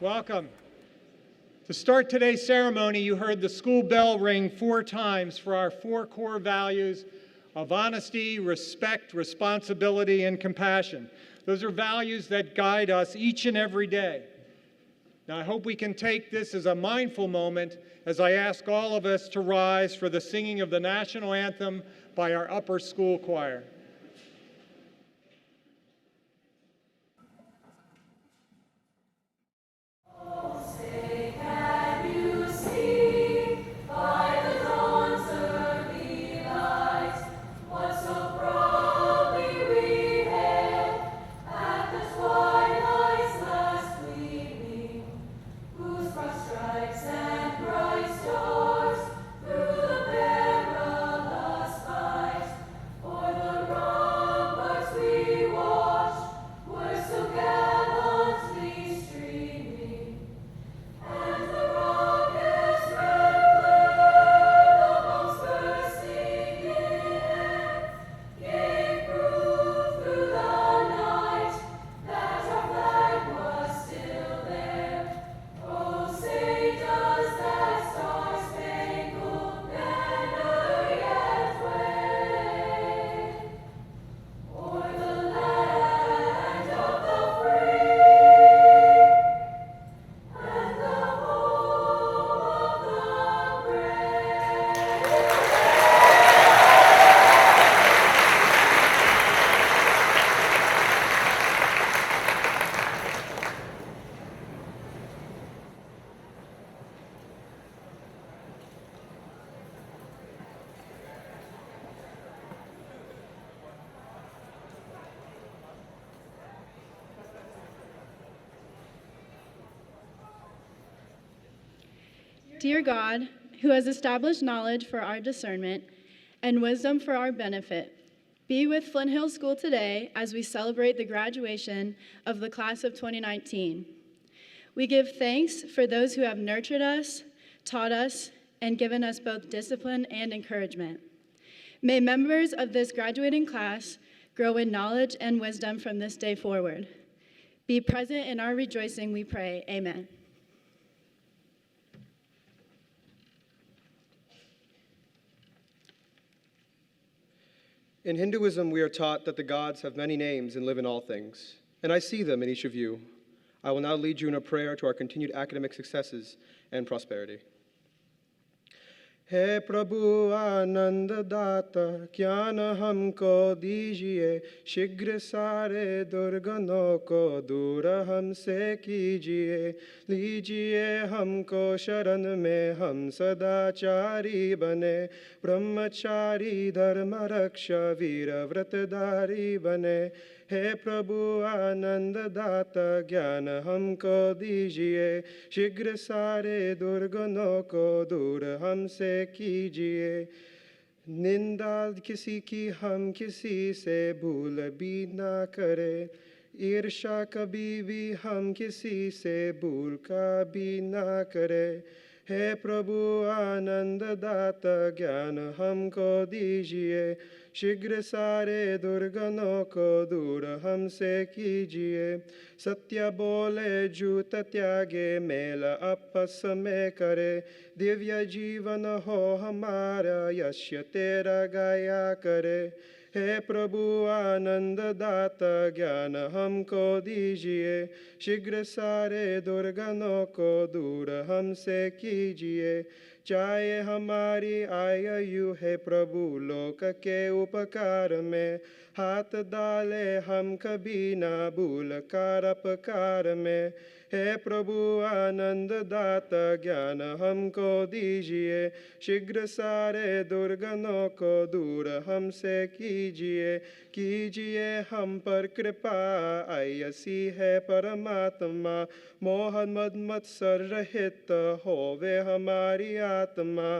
Welcome. To start today's ceremony, you heard the school bell ring 4 times for our 4 core values of honesty, respect, responsibility, and compassion. Those are values that guide us each and every day. Now, I hope we can take this as a mindful moment as I ask all of us to rise for the singing of the national anthem by our upper school choir. Dear God, who has established knowledge for our discernment and wisdom for our benefit, be with Flint Hill School today as we celebrate the graduation of the class of 2019. We give thanks for those who have nurtured us, taught us, and given us both discipline and encouragement. May members of this graduating class grow in knowledge and wisdom from this day forward. Be present in our rejoicing, we pray. Amen. In Hinduism, we are taught that the gods have many names and live in all things, and I see them in each of you. I will now lead you in a prayer to our continued academic successes and prosperity. हे प्रभु आनंद दाता ज्ञान हमको दीजिए शीघ्र सारे दुर्गुणों को दूर हमसे कीजिए लीजिए हमको शरण में हम सदाचारी बने ब्रह्मचारी धर्म रक्षा वीर व्रतधारी बने हे प्रभु आनंद दाता ज्ञान हमको दीजिए शीघ्र सारे दुर्गुणों को दूर हमसे कीजिए निंदा किसी की हम किसी से भूल भी ना करें ईर्ष्या कभी भी हम किसी से भूल का भी ना करें हे प्रभु आनंद दाता ज्ञान हमको दीजिए शीघ्र सारे दुर्गुणों को दूर हमसे कीजिए सत्य बोले झूठ त्यागे मेल आपस में करे दिव्य जीवन हो हमारा यश तेरा गाया करे हे प्रभु आनंद दाता ज्ञान हमको दीजिए शीघ्र सारे दुर्गुणों को दूर हमसे कीजिए चाहे हमारी आयु है प्रभु लोक के उपकार में हाथ डाले हम कभी ना भूल कर अपकार में हे प्रभु आनंद दाता ज्ञान हमको दीजिए शीघ्र सारे दुर्गुणों को दूर हमसे कीजिए हम पर कृपा ऐसी है परमात्मा मोह मद मत्सर रहित होवे हमारी आत्मा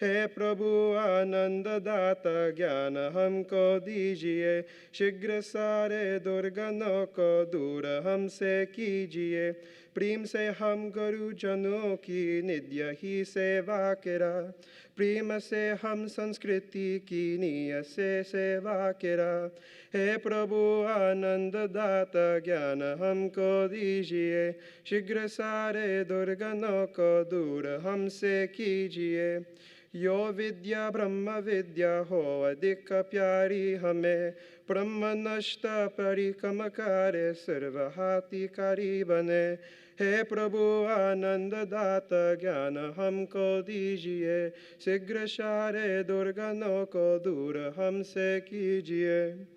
हे प्रभु आनंद दाता ज्ञान हमको दीजिए शीघ्र सारे दुर्गुणों को दूर हमसे कीजिए प्रेम से हम गुरुजनों की नित्य ही सेवा करा, प्रेम से हम संस्कृति की नियत से सेवा करा। हे प्रभु आनंद दाता ज्ञान हमको दीजिए, शीघ्र सारे दुर्गुणों को दूर हमसे कीजिए। यो विद्या ब्रह्म विद्या हो अधिक प्यारी हमें, ब्रह्म नष्ट परिकम कार्य सर्वहातिकारी बने। हे प्रभु आनंद दाता ज्ञान हमको दीजिए, शीघ्र सारे दुर्गुणों को दूर हमसे कीजिए।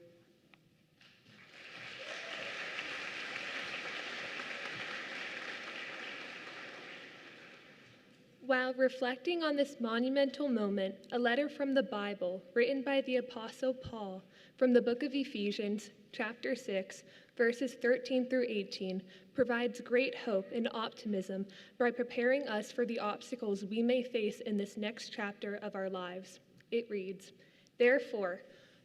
While reflecting on this monumental moment, a letter from the Bible, written by the Apostle Paul from the book of Ephesians, chapter 6, verses 13 through 18, provides great hope and optimism by preparing us for the obstacles we may face in this next chapter of our lives. It reads, "Therefore,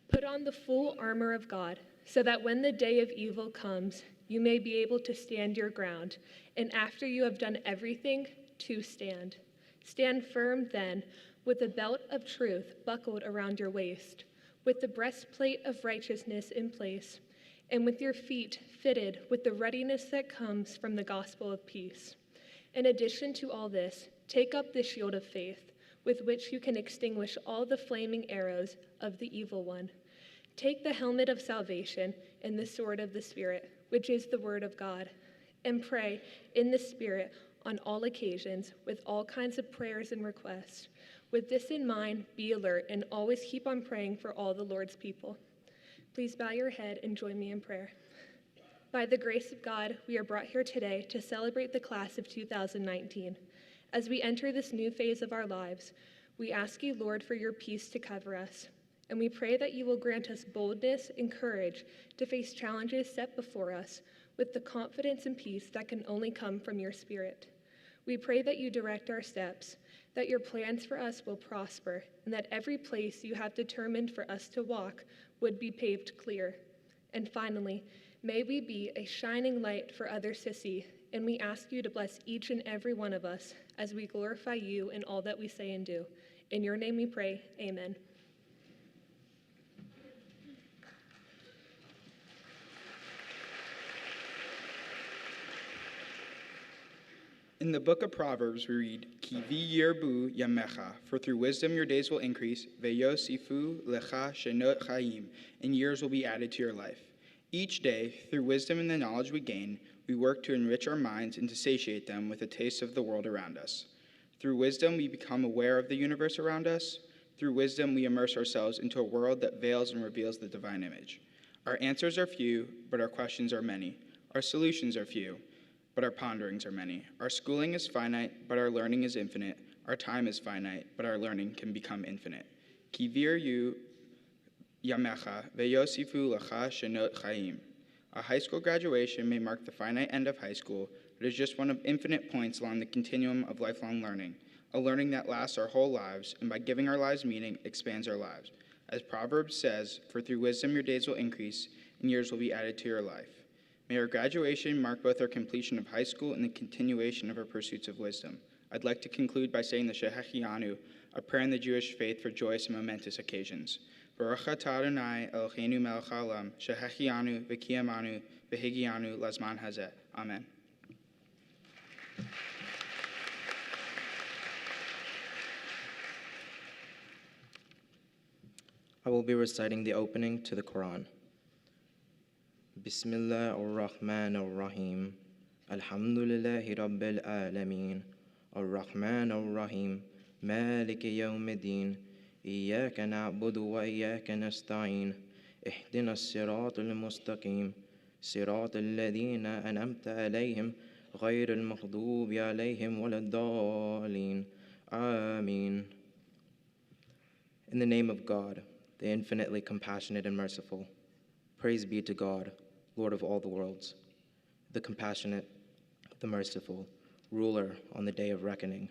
put on the full armor of God, so that when the day of evil comes, you may be able to stand your ground, and after you have done everything, to stand. Stand firm then, with the belt of truth buckled around your waist, with the breastplate of righteousness in place, and with your feet fitted with the readiness that comes from the gospel of peace. In addition to all this, take up the shield of faith, with which you can extinguish all the flaming arrows of the evil one. Take the helmet of salvation and the sword of the Spirit, which is the word of God, and pray in the Spirit on all occasions with all kinds of prayers and requests. With this in mind, be alert and always keep on praying for all the Lord's people." Please bow your head and join me in prayer. By the grace of God, we are brought here today to celebrate the class of 2019. As we enter this new phase of our lives, we ask you, Lord, for your peace to cover us. And we pray that you will grant us boldness and courage to face challenges set before us with the confidence and peace that can only come from your Spirit. We pray that you direct our steps, that your plans for us will prosper, and that every place you have determined for us to walk would be paved clear. And finally, may we be a shining light for others to see, and we ask you to bless each and every one of us as we glorify you in all that we say and do. In your name we pray, amen. In the book of Proverbs, we read, "Kivi yerbu yamecha, for through wisdom your days will increase, veyosifu lecha shenot chaim, and years will be added to your life." Each day, through wisdom and the knowledge we gain, we work to enrich our minds and to satiate them with a taste of the world around us. Through wisdom, we become aware of the universe around us. Through wisdom, we immerse ourselves into a world that veils and reveals the divine image. Our answers are few, but our questions are many. Our solutions are few, but our ponderings are many. Our schooling is finite, but our learning is infinite. Our time is finite, but our learning can become infinite. Kivir yu yamecha veyosifu lecha shenot chaim. A high school graduation may mark the finite end of high school, but is just one of infinite points along the continuum of lifelong learning, a learning that lasts our whole lives, and by giving our lives meaning, expands our lives. As Proverbs says, "For through wisdom your days will increase, and years will be added to your life." May our graduation mark both our completion of high school and the continuation of our pursuits of wisdom. I'd like to conclude by saying the Shehechianu, a prayer in the Jewish faith for joyous and momentous occasions. Baruch atah Adonai Eloheinu melech haolam, Shehechianu v'kiyamanu v'higianu lazman hazeh. Amen. I will be reciting the opening to the Quran. Bismillah ar-Rahman ar-Rahim. Alhamdulillahi Rabbil Alameen. Ar-Rahman ar-Rahim. Maliki yawmiddin. Iyaka na'budu wa iyaka nasta'in. Ihdina as-sirat al-mustaqim. Sirat al-ladhina an'amta alayhim. غير المغضوب عليهم ولا الضالين. Ameen. In the name of God, the infinitely compassionate and merciful. Praise be to God, Lord of all the worlds, the compassionate, the merciful, ruler on the day of reckoning.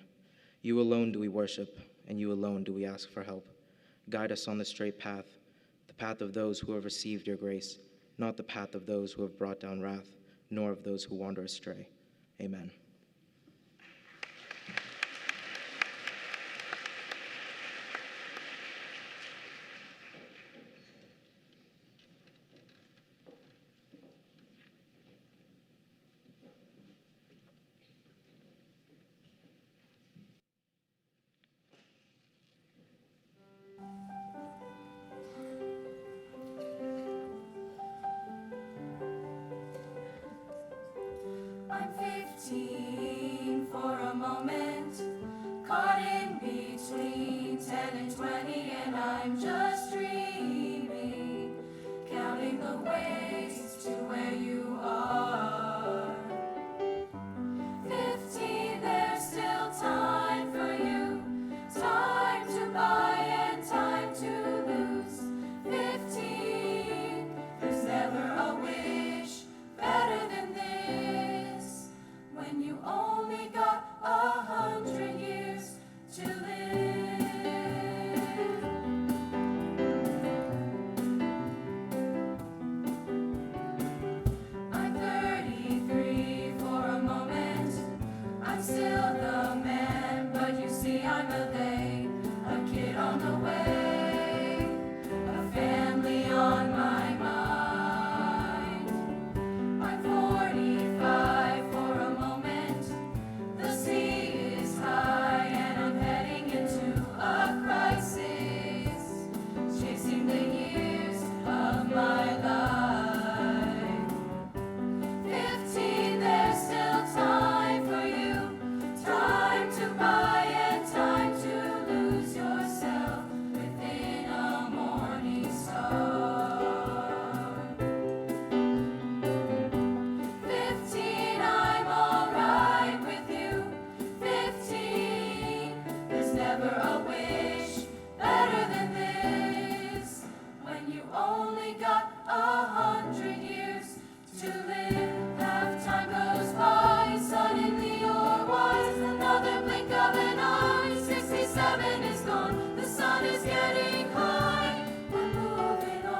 You alone do we worship, and you alone do we ask for help. Guide us on the straight path, the path of those who have received your grace, not the path of those who have brought down wrath, nor of those who wander astray. Amen. I'm 15 for a moment, caught in between 10 and 20, and I'm just dreaming, counting the ways to where you are. 15, there's still time for you, time to buy and time to lose. 15, there's never a wish better than this, when you only got 100 years to live. I'm 33 for a moment, I'm still the man, but you see I'm a they, a kid on the way, a family on my mind. I'm 45 for a moment, the sea is high and I'm heading into a crisis, chasing the years of my life. 15, there's still time for you, time to buy and time to lose yourself within a morning star. 15, I'm alright with you. 15, there's never a wish better than this, when you only got 100 years to live. Half time goes by, suddenly you're wise, another blink of an eye, 67 is gone, the sun is getting high, we're moving on.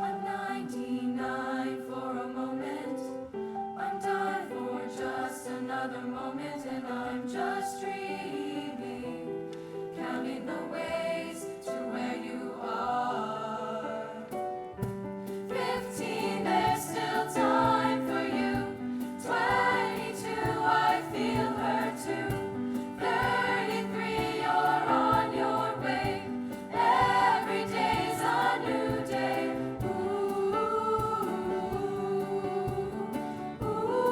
I'm 99 for a moment, I'm done for just another moment, and I'm just dreaming, counting the ways to where you are. 15, there's still time for you. 22, I feel her too. 33, you're on your way. Every day's a new day. Ooh, ooh.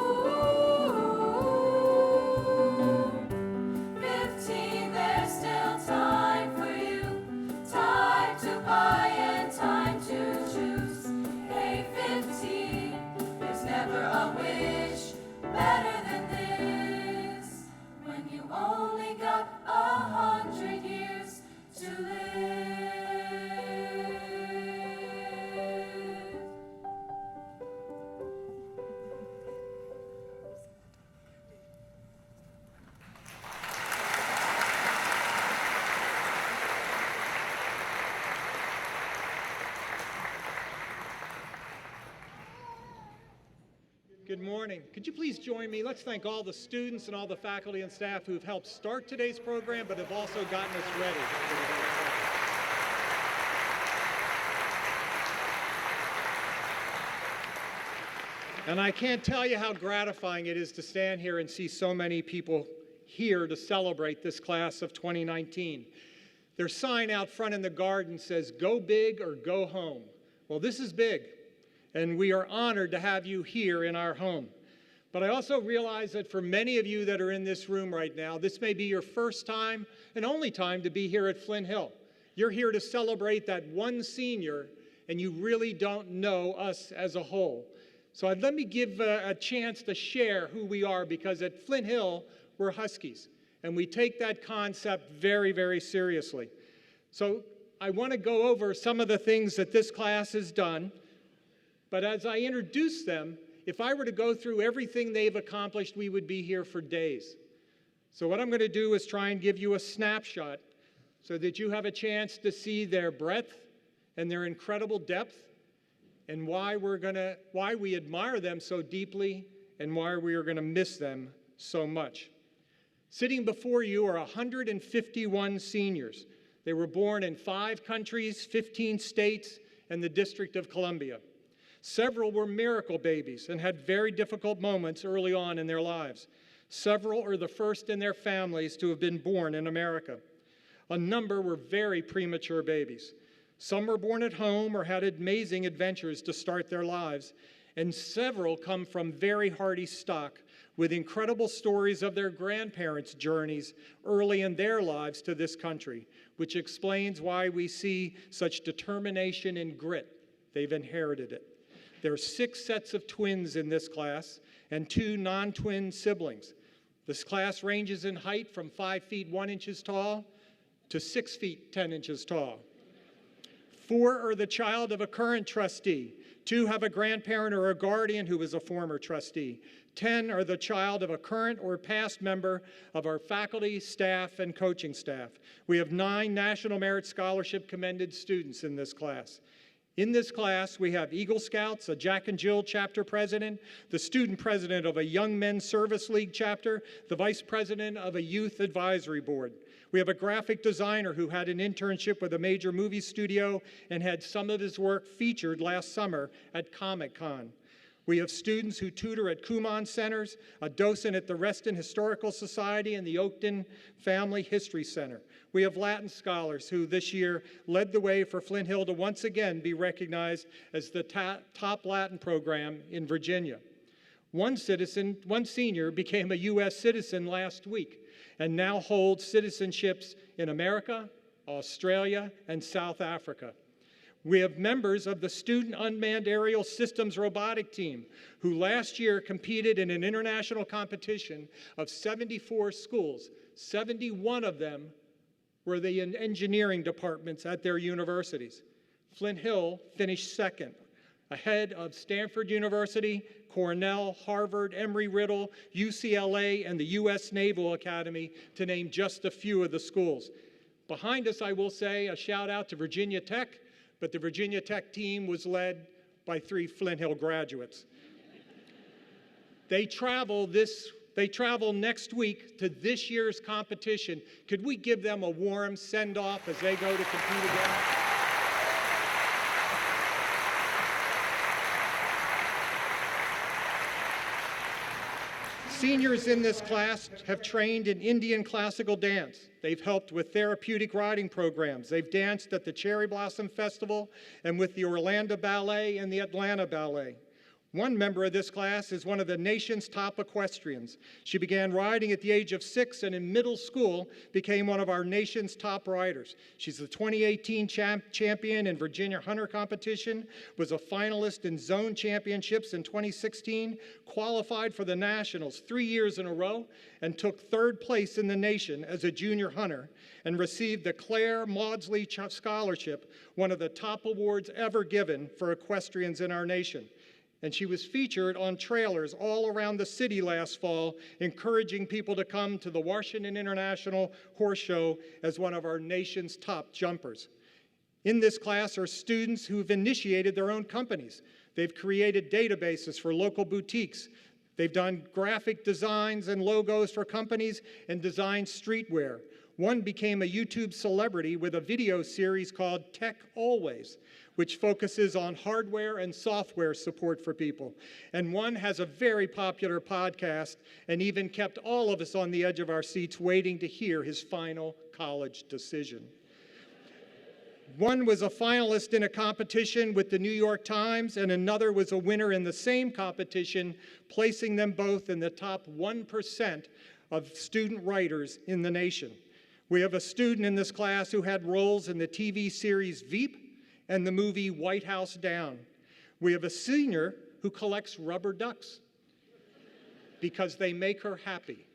15, there's still time for you, time to buy and time to choose. Hey, 15, there's never a wish better than this, when you only got 100 years to live. Good morning. Could you please join me? Let's thank all the students and all the faculty and staff who've helped start today's program, but have also gotten us ready. And I can't tell you how gratifying it is to stand here and see so many people here to celebrate this class of 2019. Their sign out front in the garden says, "Go big or go home." Well, this is big, and we are honored to have you here in our home. But I also realize that for many of you that are in this room right now, this may be your first time and only time to be here at Flint Hill. You're here to celebrate that one senior, and you really don't know us as a whole. So let me give a chance to share who we are, because at Flint Hill, we're Huskies, and we take that concept very, very seriously. So I want to go over some of the things that this class has done, but as I introduce them, if I were to go through everything they've accomplished, we would be here for days. So what I'm going to do is try and give you a snapshot so that you have a chance to see their breadth, and their incredible depth, and why we admire them so deeply, and why we are going to miss them so much. Sitting before you are 151 seniors. They were born in 5 countries, 15 states, and the District of Columbia. Several were miracle babies and had very difficult moments early on in their lives. Several are the first in their families to have been born in America. A number were very premature babies. Some were born at home or had amazing adventures to start their lives, and several come from very hardy stock with incredible stories of their grandparents' journeys early in their lives to this country, which explains why we see such determination and grit. They've inherited it. There are 6 sets of twins in this class and 2 non-twin siblings. This class ranges in height from 5 feet 1 inches tall to 6 feet 10 inches tall. 4 are the child of a current trustee. 2 have a grandparent or a guardian who was a former trustee. 10 are the child of a current or past member of our faculty, staff, and coaching staff. We have 9 National Merit Scholarship commended students in this class. In this class, we have Eagle Scouts, a Jack and Jill chapter president, the student president of a Young Men's Service League chapter, the vice president of a youth advisory board. We have a graphic designer who had an internship with a major movie studio and had some of his work featured last summer at Comic-Con. We have students who tutor at Kumon Centers, a docent at the Reston Historical Society and the Oakton Family History Center. We have Latin scholars who this year led the way for Flint Hill to once again be recognized as the top Latin program in Virginia. One senior became a U.S. citizen last week and now holds citizenships in America, Australia, and South Africa. We have members of the Student Unmanned Aerial Systems Robotic Team, who last year competed in an international competition of 74 schools. 71 of them were the engineering departments at their universities. Flint Hill finished second, ahead of Stanford University, Cornell, Harvard, Embry-Riddle, UCLA, and the U.S. Naval Academy, to name just a few of the schools. Behind us, I will say, a shout out to Virginia Tech, but the Virginia Tech team was led by 3 Flint Hill graduates. They travel next week to this year's competition. Could we give them a warm send-off as they go to compete again? Seniors in this class have trained in Indian classical dance. They've helped with therapeutic riding programs. They've danced at the Cherry Blossom Festival and with the Orlando Ballet and the Atlanta Ballet. One member of this class is one of the nation's top equestrians. She began riding at the age of 6 and in middle school became one of our nation's top riders. She's the 2018 champion in Virginia Hunter competition, was a finalist in zone championships in 2016, qualified for the nationals 3 years in a row, and took 3rd place in the nation as a junior hunter, and received the Claire Maudsley Scholarship, one of the top awards ever given for equestrians in our nation. And she was featured on trailers all around the city last fall, encouraging people to come to the Washington International Horse Show as one of our nation's top jumpers. In this class are students who've initiated their own companies. They've created databases for local boutiques. They've done graphic designs and logos for companies and designed streetwear. One became a YouTube celebrity with a video series called Tech Always, which focuses on hardware and software support for people. And one has a very popular podcast and even kept all of us on the edge of our seats waiting to hear his final college decision. One was a finalist in a competition with the New York Times, and another was a winner in the same competition, placing them both in the top 1% of student writers in the nation. We have a student in this class who had roles in the TV series Veep and the movie White House Down. We have a senior who collects rubber ducks because they make her happy.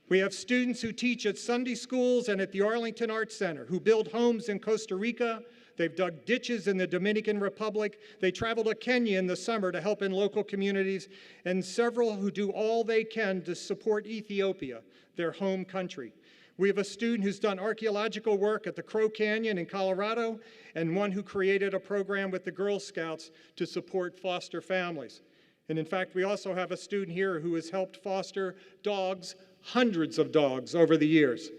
We have students who teach at Sunday schools and at the Arlington Arts Center, who build homes in Costa Rica. They've dug ditches in the Dominican Republic. They travel to Kenya in the summer to help in local communities, and several who do all they can to support Ethiopia, their home country. We have a student who's done archaeological work at the Crow Canyon in Colorado, and one who created a program with the Girl Scouts to support foster families. And in fact, we also have a student here who has helped foster dogs, hundreds of dogs over the years.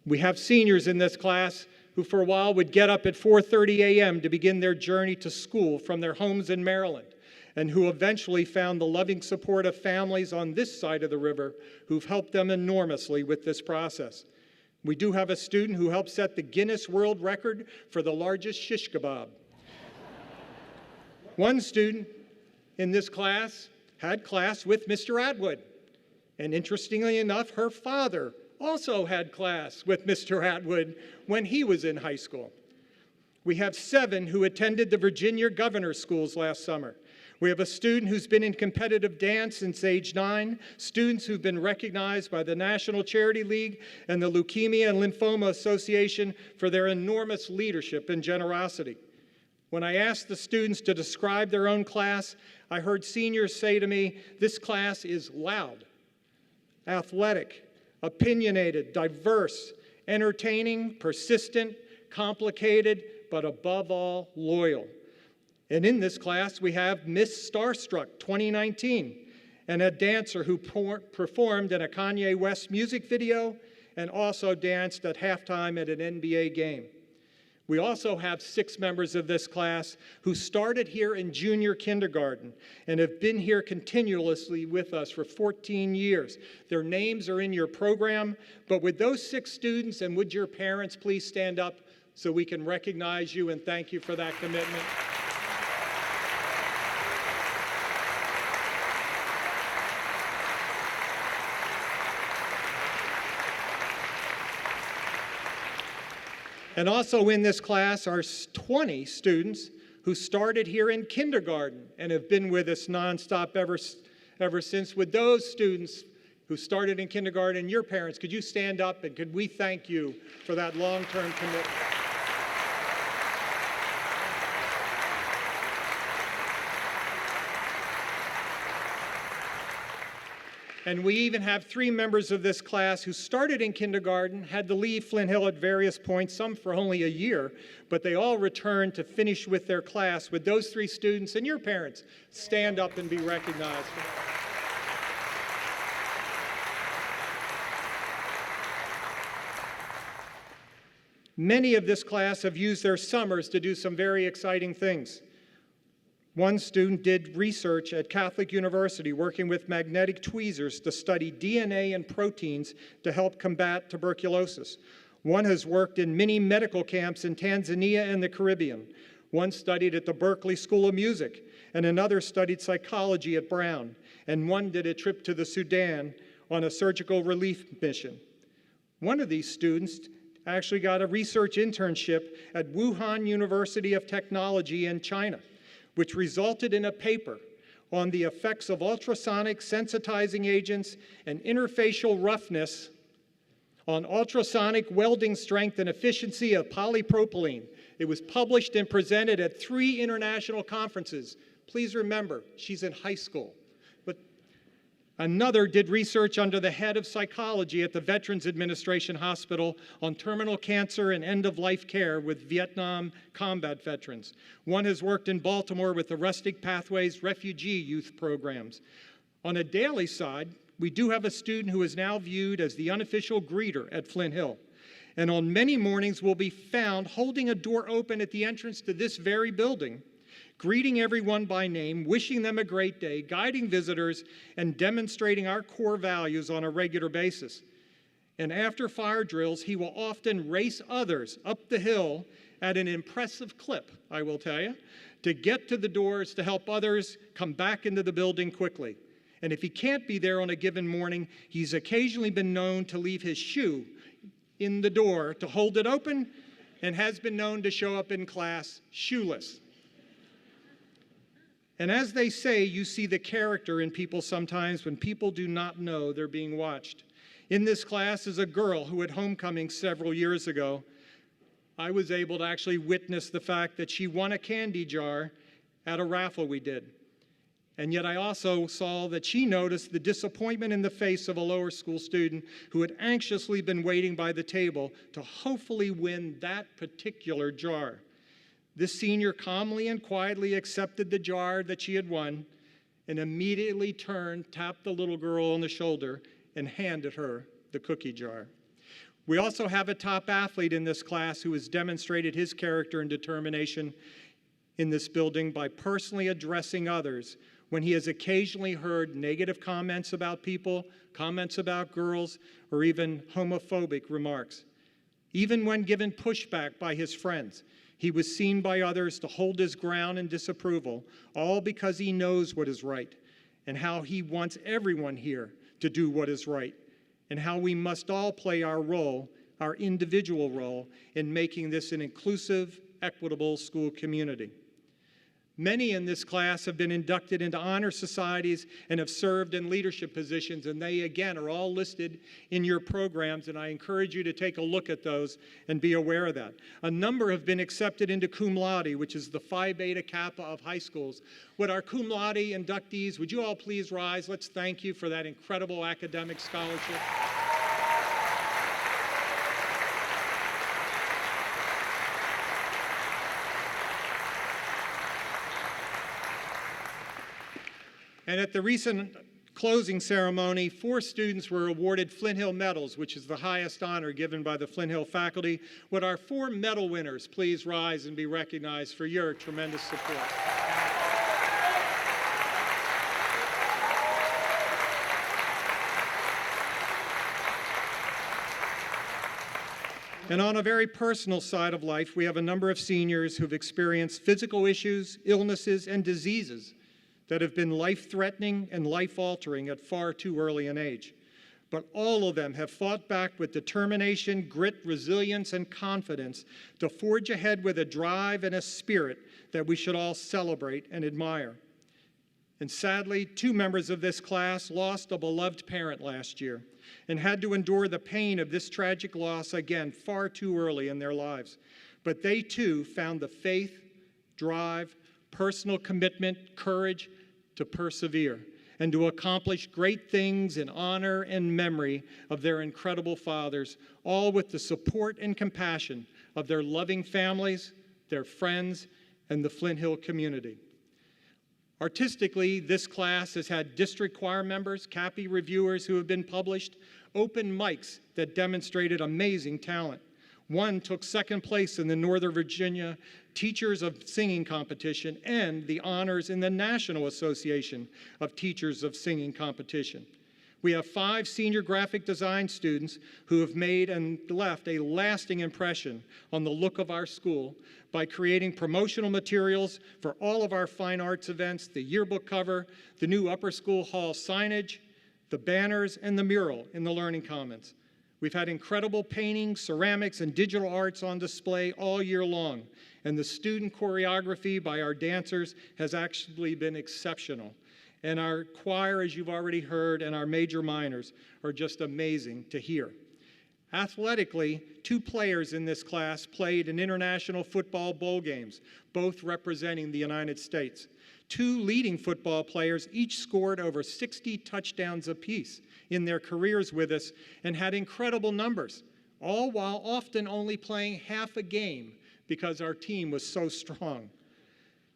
We have seniors in this class who for a while would get up at 4:30 a.m. to begin their journey to school from their homes in Maryland, and who eventually found the loving support of families on this side of the river who've helped them enormously with this process. We do have a student who helped set the Guinness World Record for the largest shish kebab. One student in this class had class with Mr. Atwood, and interestingly enough, her father also had class with Mr. Atwood when he was in high school. We have 7 who attended the Virginia Governor's Schools last summer. We have a student who's been in competitive dance since age 9, students who've been recognized by the National Charity League and the Leukemia and Lymphoma Association for their enormous leadership and generosity. When I asked the students to describe their own class, I heard seniors say to me, "This class is loud, athletic, opinionated, diverse, entertaining, persistent, complicated, but above all, loyal." And in this class, we have Miss Starstruck 2019, and a dancer who performed in a Kanye West music video and also danced at halftime at an NBA game. We also have 6 members of this class who started here in junior kindergarten and have been here continuously with us for 14 years. Their names are in your program, but would those 6 students and would your parents please stand up so we can recognize you and thank you for that commitment? And also in this class are 20 students who started here in kindergarten and have been with us nonstop ever since. With those students who started in kindergarten, your parents, could you stand up and could we thank you for that long-term commitment? And we even have 3 members of this class who started in kindergarten, had to leave Flint Hill at various points, some for only a year, but they all returned to finish with their class. With those 3 students and your parents, stand up and be recognized. Many of this class have used their summers to do some very exciting things. One student did research at Catholic University working with magnetic tweezers to study DNA and proteins to help combat tuberculosis. One has worked in many medical camps in Tanzania and the Caribbean. One studied at the Berkeley School of Music, and another studied psychology at Brown. And one did a trip to the Sudan on a surgical relief mission. One of these students actually got a research internship at Wuhan University of Technology in China, which resulted in a paper on the effects of ultrasonic sensitizing agents and interfacial roughness on ultrasonic welding strength and efficiency of polypropylene. It was published and presented at 3 international conferences. Please remember, she's in high school. But another did research under the head of psychology at the Veterans Administration Hospital on terminal cancer and end-of-life care with Vietnam combat veterans. One has worked in Baltimore with the Rustic Pathways Refugee Youth Programs. On a daily side, we do have a student who is now viewed as the unofficial greeter at Flint Hill. And on many mornings will be found holding a door open at the entrance to this very building, greeting everyone by name, wishing them a great day, guiding visitors, and demonstrating our core values on a regular basis. And after fire drills, he will often race others up the hill at an impressive clip, I will tell you, to get to the doors to help others come back into the building quickly. And if he can't be there on a given morning, he's occasionally been known to leave his shoe in the door to hold it open, and has been known to show up in class shoeless. And as they say, you see the character in people sometimes when people do not know they're being watched. In this class is a girl who at homecoming several years ago, I was able to actually witness the fact that she won a candy jar at a raffle we did. And yet I also saw that she noticed the disappointment in the face of a lower school student who had anxiously been waiting by the table to hopefully win that particular jar. This senior calmly and quietly accepted the jar that she had won and immediately turned, tapped the little girl on the shoulder, and handed her the cookie jar. We also have a top athlete in this class who has demonstrated his character and determination in this building by personally addressing others when he has occasionally heard negative comments about people, comments about girls, or even homophobic remarks. Even when given pushback by his friends, he was seen by others to hold his ground in disapproval, all because he knows what is right and how he wants everyone here to do what is right, and how we must all play our role, our individual role, in making this an inclusive, equitable school community. Many in this class have been inducted into honor societies and have served in leadership positions, and they, again, are all listed in your programs, and I encourage you to take a look at those and be aware of that. A number have been accepted into cum laude, which is the Phi Beta Kappa of high schools. Would our cum laude inductees, would you all please rise? Let's thank you for that incredible academic scholarship. And at the recent closing ceremony, 4 students were awarded Flint Hill Medals, which is the highest honor given by the Flint Hill faculty. Would our 4 medal winners please rise and be recognized for your tremendous support? And on a very personal side of life, we have a number of seniors who've experienced physical issues, illnesses, and diseases that have been life-threatening and life-altering at far too early an age. But all of them have fought back with determination, grit, resilience, and confidence to forge ahead with a drive and a spirit that we should all celebrate and admire. And sadly, 2 members of this class lost a beloved parent last year and had to endure the pain of this tragic loss again far too early in their lives. But they too found the faith, drive, personal commitment, courage to persevere and to accomplish great things in honor and memory of their incredible fathers, all with the support and compassion of their loving families, their friends, and the Flint Hill community. Artistically, this class has had district choir members, CAPI reviewers who have been published, open mics that demonstrated amazing talent. One took second place in the Northern Virginia Teachers of Singing competition and the honors in the National Association of Teachers of Singing competition. We have 5 senior graphic design students who have made and left a lasting impression on the look of our school by creating promotional materials for all of our fine arts events, the yearbook cover, the new upper school hall signage, the banners, and the mural in the Learning Commons. We've had incredible paintings, ceramics, and digital arts on display all year long, and the student choreography by our dancers has actually been exceptional. And our choir, as you've already heard, and our major minors are just amazing to hear. Athletically, 2 players in this class played in international football bowl games, both representing the United States. 2 leading football players each scored over 60 touchdowns apiece in their careers with us and had incredible numbers, all while often only playing half a game because our team was so strong.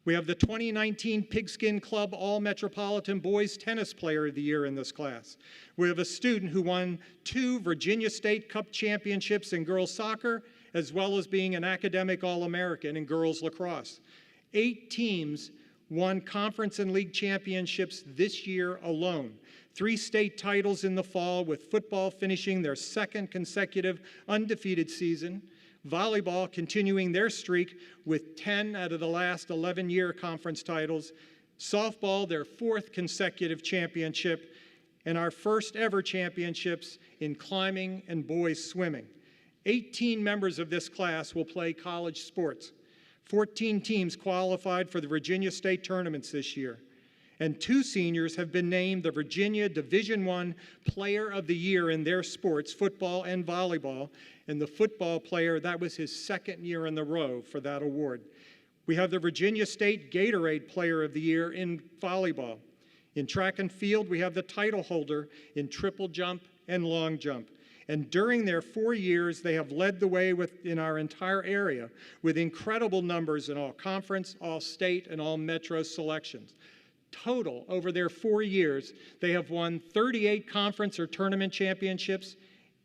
We have the 2019 Pigskin Club All-Metropolitan Boys Tennis Player of the Year in this class. We have a student who won 2 Virginia State Cup championships in girls soccer, as well as being an academic All-American in girls lacrosse. 8 teams won conference and league championships this year alone. 3 state titles in the fall, with football finishing their 2nd consecutive undefeated season. Volleyball continuing their streak with 10 out of the last 11-year conference titles. Softball, their 4th consecutive championship, and our first ever championships in climbing and boys swimming. 18 members of this class will play college sports. 14 teams qualified for the Virginia State tournaments this year. And 2 seniors have been named the Virginia Division I Player of the Year in their sports, football and volleyball. And the football player, that was his 2nd year in a row for that award. We have the Virginia State Gatorade Player of the Year in volleyball. In track and field, we have the title holder in triple jump and long jump. And during their 4 years, they have led the way in our entire area with incredible numbers in all conference, all state, and all metro selections. Total, over their 4 years, they have won 38 conference or tournament championships,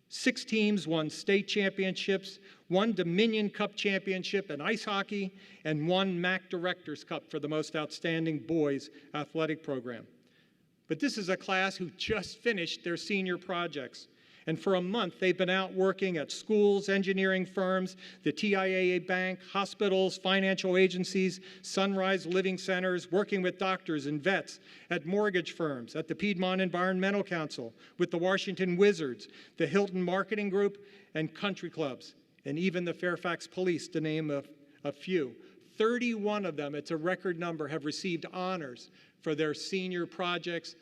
6 teams won state championships, 1 Dominion Cup championship in ice hockey, and 1 MAC Directors Cup for the most outstanding boys athletic program. But this is a class who just finished their senior projects. And for a month, they've been out working at schools, engineering firms, the TIAA Bank, hospitals, financial agencies, Sunrise Living Centers, working with doctors and vets, at mortgage firms, at the Piedmont Environmental Council, with the Washington Wizards, the Hilton Marketing Group, and country clubs, and even the Fairfax Police, to name a few. 31 of them, it's a record number, have received honors for their senior projects.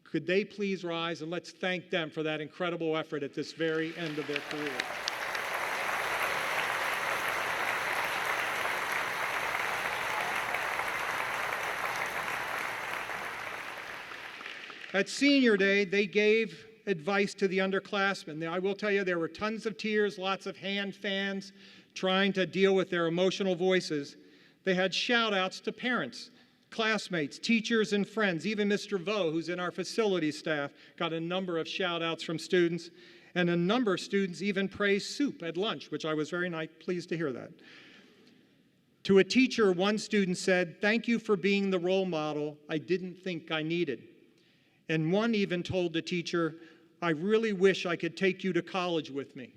Could they please rise, and let's thank them for that incredible effort at this very end of their career. At senior day, they gave advice to the underclassmen. I will tell you, there were tons of tears, lots of hand fans, trying to deal with their emotional voices. They had shout-outs to parents, classmates, teachers, and friends. Even Mr. Vo, who's in our facilities staff, got a number of shout-outs from students, and a number of students even praised soup at lunch, which I was very pleased to hear that. To a teacher, one student said, "Thank you for being the role model I didn't think I needed." And one even told the teacher, "I really wish I could take you to college with me."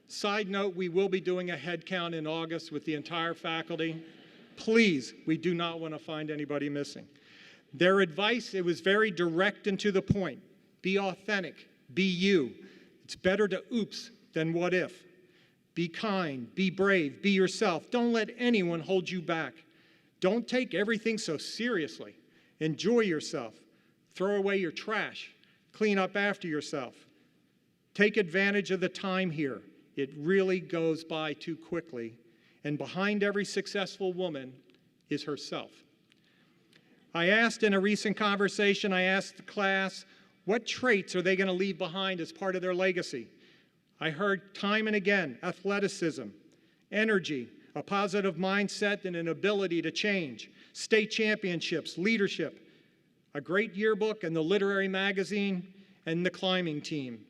Side note, we will be doing a head count in August with the entire faculty. Please, we do not want to find anybody missing. Their advice, it was very direct and to the point. Be authentic, be you. It's better to oops than what if. Be kind, be brave, be yourself. Don't let anyone hold you back. Don't take everything so seriously. Enjoy yourself. Throw away your trash. Clean up after yourself. Take advantage of the time here. It really goes by too quickly. And behind every successful woman is herself. I asked in a recent conversation, I asked the class, what traits are they going to leave behind as part of their legacy? I heard time and again, athleticism, energy, a positive mindset, and an ability to change, state championships, leadership, a great yearbook and the literary magazine, and the climbing team.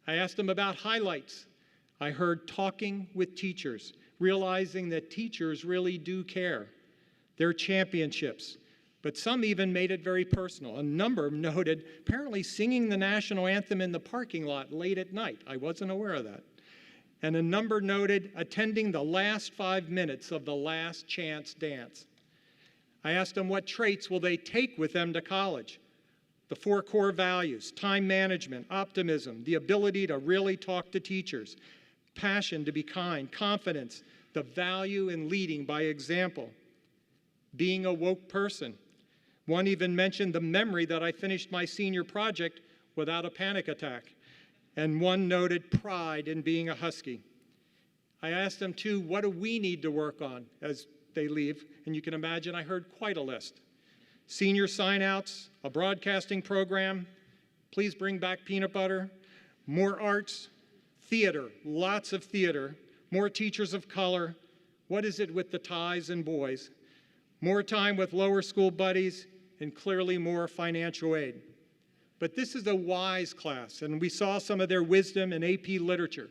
I asked them about highlights. I heard talking with teachers, realizing that teachers really do care. Their championships. But some even made it very personal. A number noted apparently singing the national anthem in the parking lot late at night. I wasn't aware of that. And a number noted attending the last 5 minutes of the last chance dance. I asked them what traits will they take with them to college. The 4 core values: time management, optimism, the ability to really talk to teachers, passion to be kind, confidence, the value in leading by example, being a woke person. One even mentioned the memory that I finished my senior project without a panic attack. And one noted pride in being a Husky. I asked them too, what do we need to work on as they leave? And you can imagine I heard quite a list. Senior sign-outs, a broadcasting program, please bring back peanut butter, more arts, theater, lots of theater, more teachers of color. What is it with the ties and boys? More time with lower school buddies, and clearly more financial aid. But this is a wise class, and we saw some of their wisdom in AP Literature,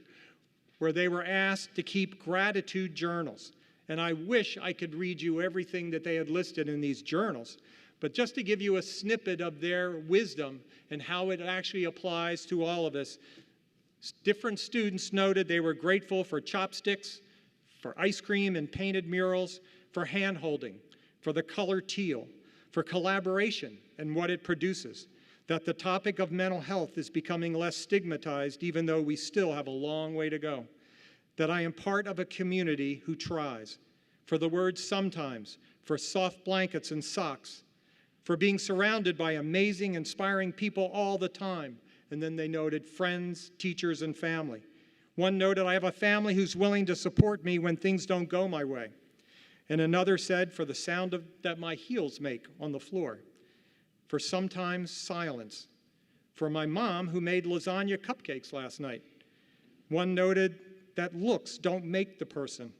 where they were asked to keep gratitude journals. And I wish I could read you everything that they had listed in these journals, but just to give you a snippet of their wisdom and how it actually applies to all of us. Different students noted they were grateful for chopsticks, for ice cream and painted murals, for hand-holding, for the color teal, for collaboration and what it produces, that the topic of mental health is becoming less stigmatized even though we still have a long way to go, that I am part of a community who tries, for the word sometimes, for soft blankets and socks, for being surrounded by amazing, inspiring people all the time. And then they noted friends, teachers, and family. One noted, I have a family who's willing to support me when things don't go my way. And another said, for the sound that my heels make on the floor. For sometimes silence. For my mom who made lasagna cupcakes last night. One noted that looks don't make the person.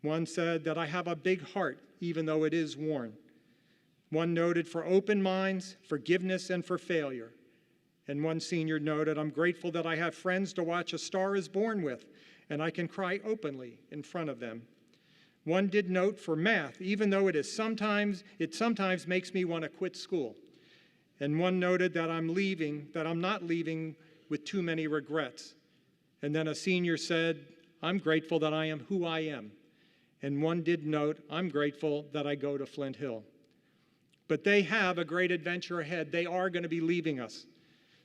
One said that I have a big heart, even though it is worn. One noted for open minds, forgiveness, and for failure. And one senior noted, I'm grateful that I have friends to watch A Star is Born with, and I can cry openly in front of them. One did note for math, even though it sometimes makes me want to quit school. And one noted that I'm not leaving with too many regrets. And then a senior said, I'm grateful that I am who I am. And one did note, I'm grateful that I go to Flint Hill. But they have a great adventure ahead. They are going to be leaving us.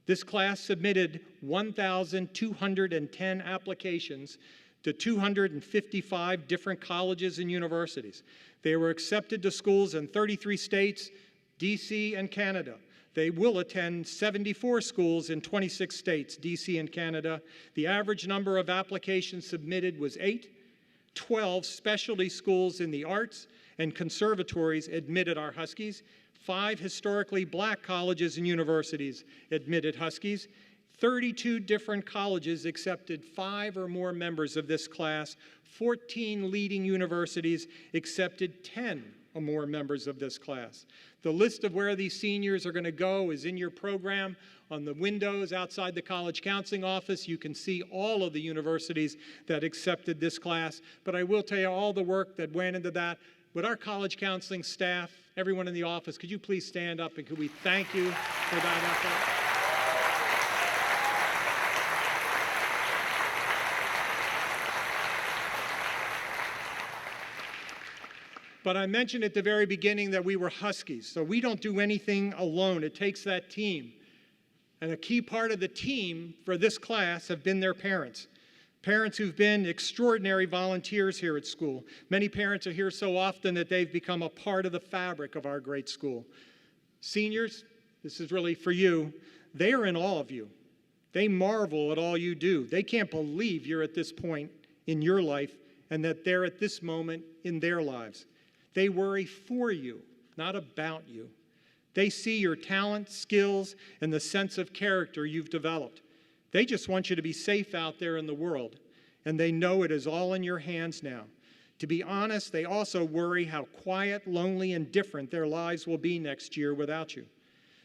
This class submitted 1,210 applications to 255 different colleges and universities. They were accepted to schools in 33 states, D.C., and Canada. They will attend 74 schools in 26 states, D.C. and Canada. The average number of applications submitted was 8. 12 specialty schools in the arts and conservatories admitted our Huskies. 5 historically black colleges and universities admitted Huskies. 32 different colleges accepted 5 or more members of this class. 14 leading universities accepted 10 or more members of this class. The list of where these seniors are going to go is in your program. On the windows outside the college counseling office, you can see all of the universities that accepted this class. But I will tell you all the work that went into that. Would our college counseling staff, everyone in the office, could you please stand up and could we thank you for that effort? But I mentioned at the very beginning that we were Huskies, so we don't do anything alone. It takes that team. And a key part of the team for this class have been their parents. Parents who've been extraordinary volunteers here at school. Many parents are here so often that they've become a part of the fabric of our great school. Seniors, this is really for you. They are in awe of you. They marvel at all you do. They can't believe you're at this point in your life and that they're at this moment in their lives. They worry for you, not about you. They see your talent, skills, and the sense of character you've developed. They just want you to be safe out there in the world, and they know it is all in your hands now. To be honest, they also worry how quiet, lonely, and different their lives will be next year without you.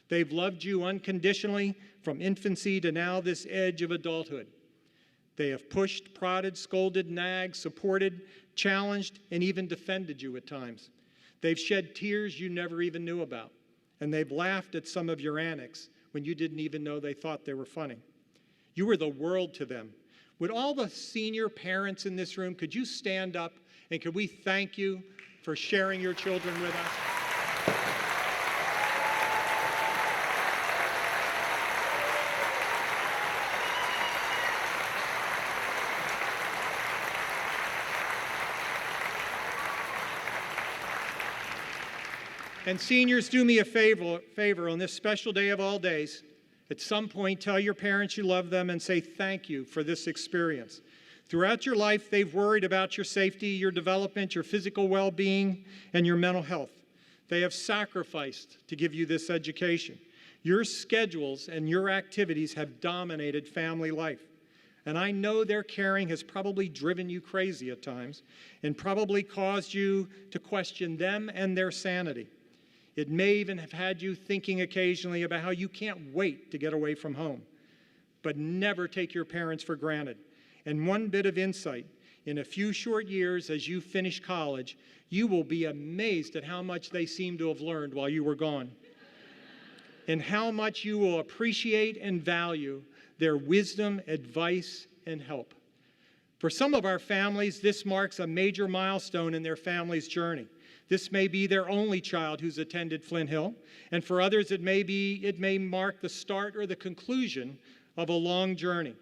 They've loved you unconditionally from infancy to now this edge of adulthood. They have pushed, prodded, scolded, nagged, supported, challenged, and even defended you at times. They've shed tears you never even knew about. And they've laughed at some of your antics when you didn't even know they thought they were funny. You were the world to them. Would all the senior parents in this room, could you stand up and could we thank you for sharing your children with us? And seniors, do me a favor on this special day of all days. At some point, tell your parents you love them and say thank you for this experience. Throughout your life, they've worried about your safety, your development, your physical well-being, and your mental health. They have sacrificed to give you this education. Your schedules and your activities have dominated family life. And I know their caring has probably driven you crazy at times and probably caused you to question them and their sanity. It may even have had you thinking occasionally about how you can't wait to get away from home. But never take your parents for granted. And one bit of insight, in a few short years as you finish college, you will be amazed at how much they seem to have learned while you were gone. And how much you will appreciate and value their wisdom, advice, and help. For some of our families, this marks a major milestone in their family's journey. This may be their only child who's attended Flint Hill, and for others it may mark the start or the conclusion of a long journey.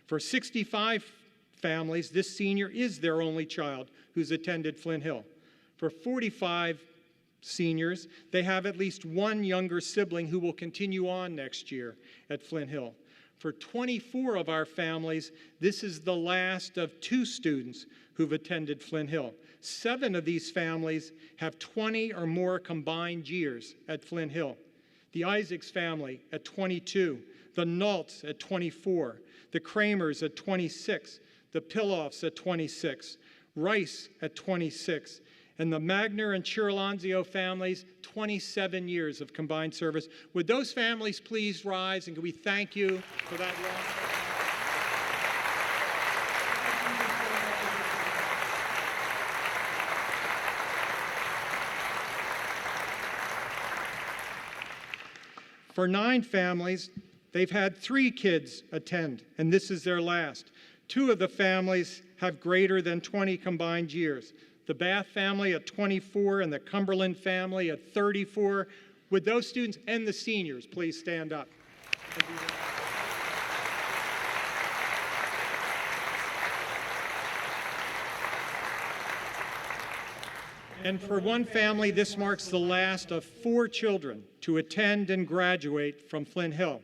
For 65 families, this senior is their only child who's attended Flint Hill. For 45 seniors, they have at least one younger sibling who will continue on next year at Flint Hill. For 24 of our families, this is the last of 2 students who've attended Flint Hill. 7 of these families have 20 or more combined years at Flint Hill. The Isaacs family at 22, the Naults at 24, the Kramers at 26, the Piloffs at 26, Rice at 26, and the Magner and Chiralonzio families, 27 years of combined service. Would those families please rise, and can we thank you for that long? For 9 families, they've had 3 kids attend, and this is their last. 2 of the families have greater than 20 combined years. The Bath family at 24 and the Cumberland family at 34. Would those students and the seniors please stand up? And for one family, this marks the last of 4 children to attend and graduate from Flint Hill.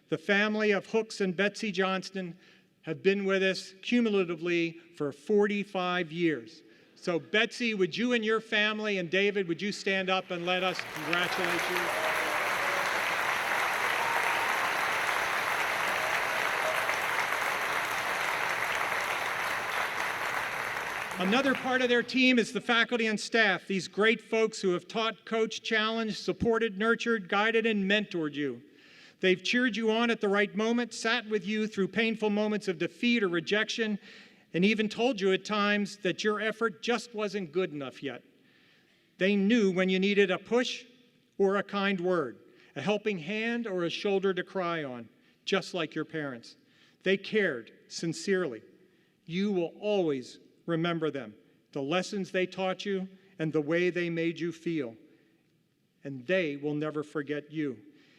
The family of Hooks and Betsy Johnston have been with us cumulatively for 45 years. So Betsy, would you and your family, and David, would you stand up and let us congratulate you? Another part of their team is the faculty and staff, these great folks who have taught, coached, challenged, supported, nurtured, guided, and mentored you. They've cheered you on at the right moment, sat with you through painful moments of defeat or rejection, and even told you at times that your effort just wasn't good enough yet. They knew when you needed a push or a kind word, a helping hand or a shoulder to cry on, just like your parents. They cared sincerely. You will always remember them, the lessons they taught you, and the way they made you feel. And they will never forget you.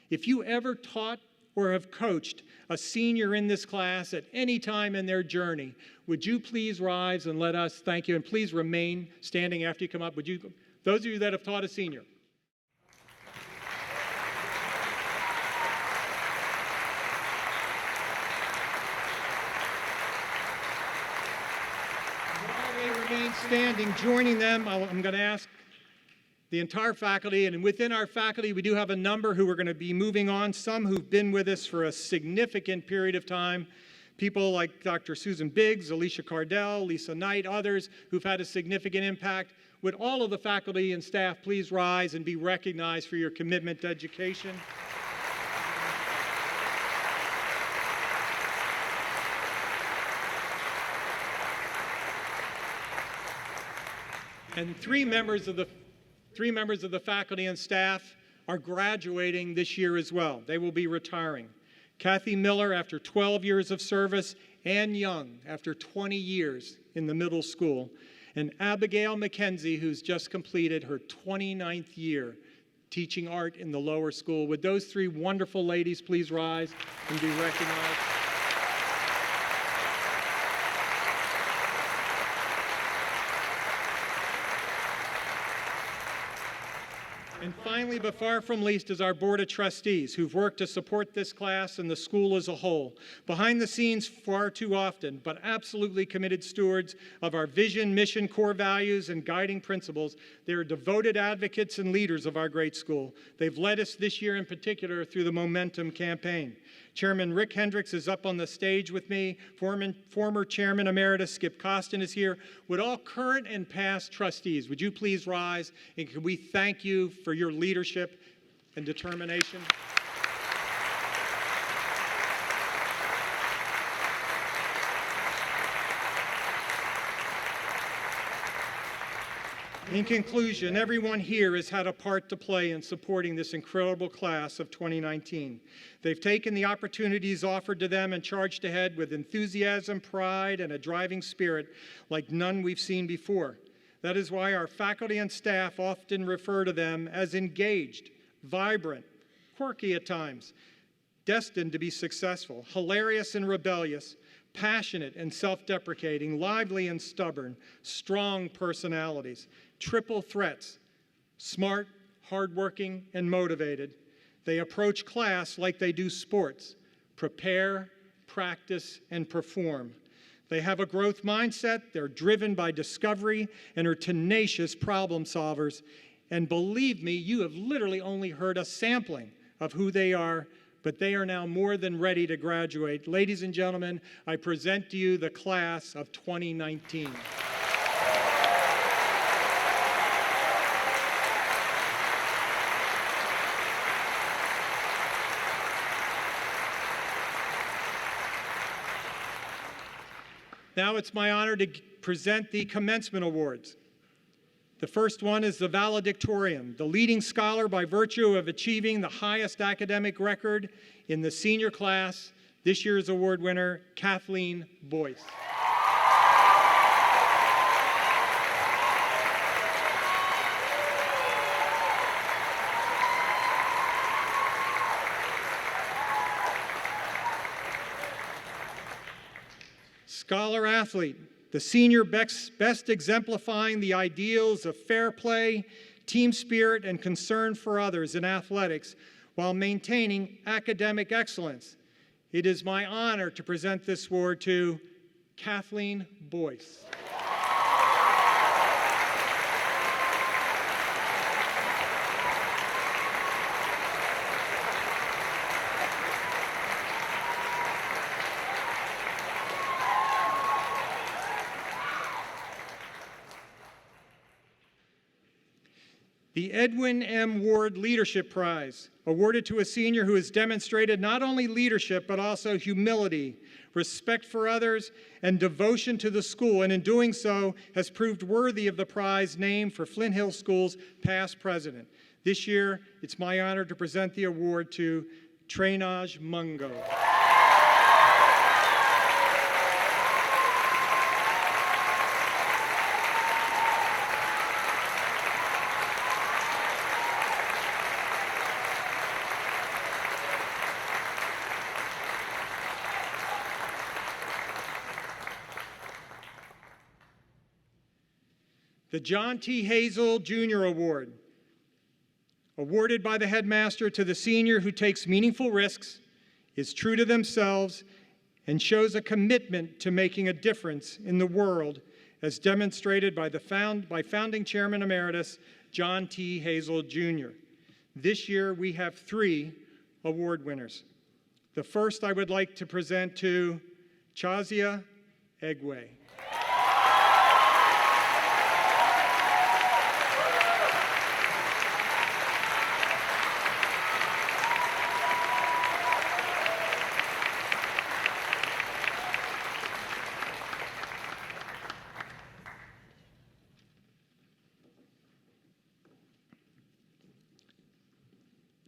If you ever taught or have coached a senior in this class at any time in their journey, would you please rise and let us thank you, and please remain standing after you come up. Would you, those of you that have taught a senior. While they remain standing, joining them, I'm going to ask the entire faculty, and within our faculty, we do have a number who are going to be moving on, some who've been with us for a significant period of time, people like Dr. Susan Biggs, Alicia Cardell, Lisa Knight, others who've had a significant impact. Would all of the faculty and staff please rise and be recognized for your commitment to education? And three members of the faculty and staff are graduating this year as well. They will be retiring. Kathy Miller, after 12 years of service, Ann Young, after 20 years in the middle school, and Abigail McKenzie, who's just completed her 29th year teaching art in the lower school. Would those 3 wonderful ladies please rise and be recognized? And finally, but far from least, is our Board of Trustees, who've worked to support this class and the school as a whole. Behind the scenes far too often, but absolutely committed stewards of our vision, mission, core values, and guiding principles. They are devoted advocates and leaders of our great school. They've led us this year in particular through the Momentum campaign. Chairman Rick Hendricks is up on the stage with me. Former Chairman Emeritus Skip Costin is here. Would all current and past trustees, would you please rise, and can we thank you for your leadership and determination? In conclusion, everyone here has had a part to play in supporting this incredible class of 2019. They've taken the opportunities offered to them and charged ahead with enthusiasm, pride, and a driving spirit like none we've seen before. That is why our faculty and staff often refer to them as engaged, vibrant, quirky at times, destined to be successful, hilarious and rebellious, passionate and self-deprecating, lively and stubborn, strong personalities, triple threats, smart, hardworking, and motivated. They approach class like they do sports, prepare, practice, and perform. They have a growth mindset, they're driven by discovery, and are tenacious problem solvers. And believe me, you have literally only heard a sampling of who they are, but they are now more than ready to graduate. Ladies and gentlemen, I present to you the class of 2019. Now it's my honor to present the Commencement Awards. The first one is the valedictorian, the leading scholar by virtue of achieving the highest academic record in the senior class. This year's award winner, Kathleen Boyce. Scholar athlete, the senior best exemplifying the ideals of fair play, team spirit, and concern for others in athletics while maintaining academic excellence. It is my honor to present this award to Kathleen Boyce. The Edwin M. Ward Leadership Prize, awarded to a senior who has demonstrated not only leadership, but also humility, respect for others, and devotion to the school, and in doing so has proved worthy of the prize named for Flint Hill School's past president. This year, it's my honor to present the award to Trainaj Mungo. The John T. Hazel Jr. Award, awarded by the headmaster to the senior who takes meaningful risks, is true to themselves, and shows a commitment to making a difference in the world, as demonstrated by founding chairman emeritus John T. Hazel Jr. This year, we have 3 award winners. The first I would like to present to Chazia Egwe.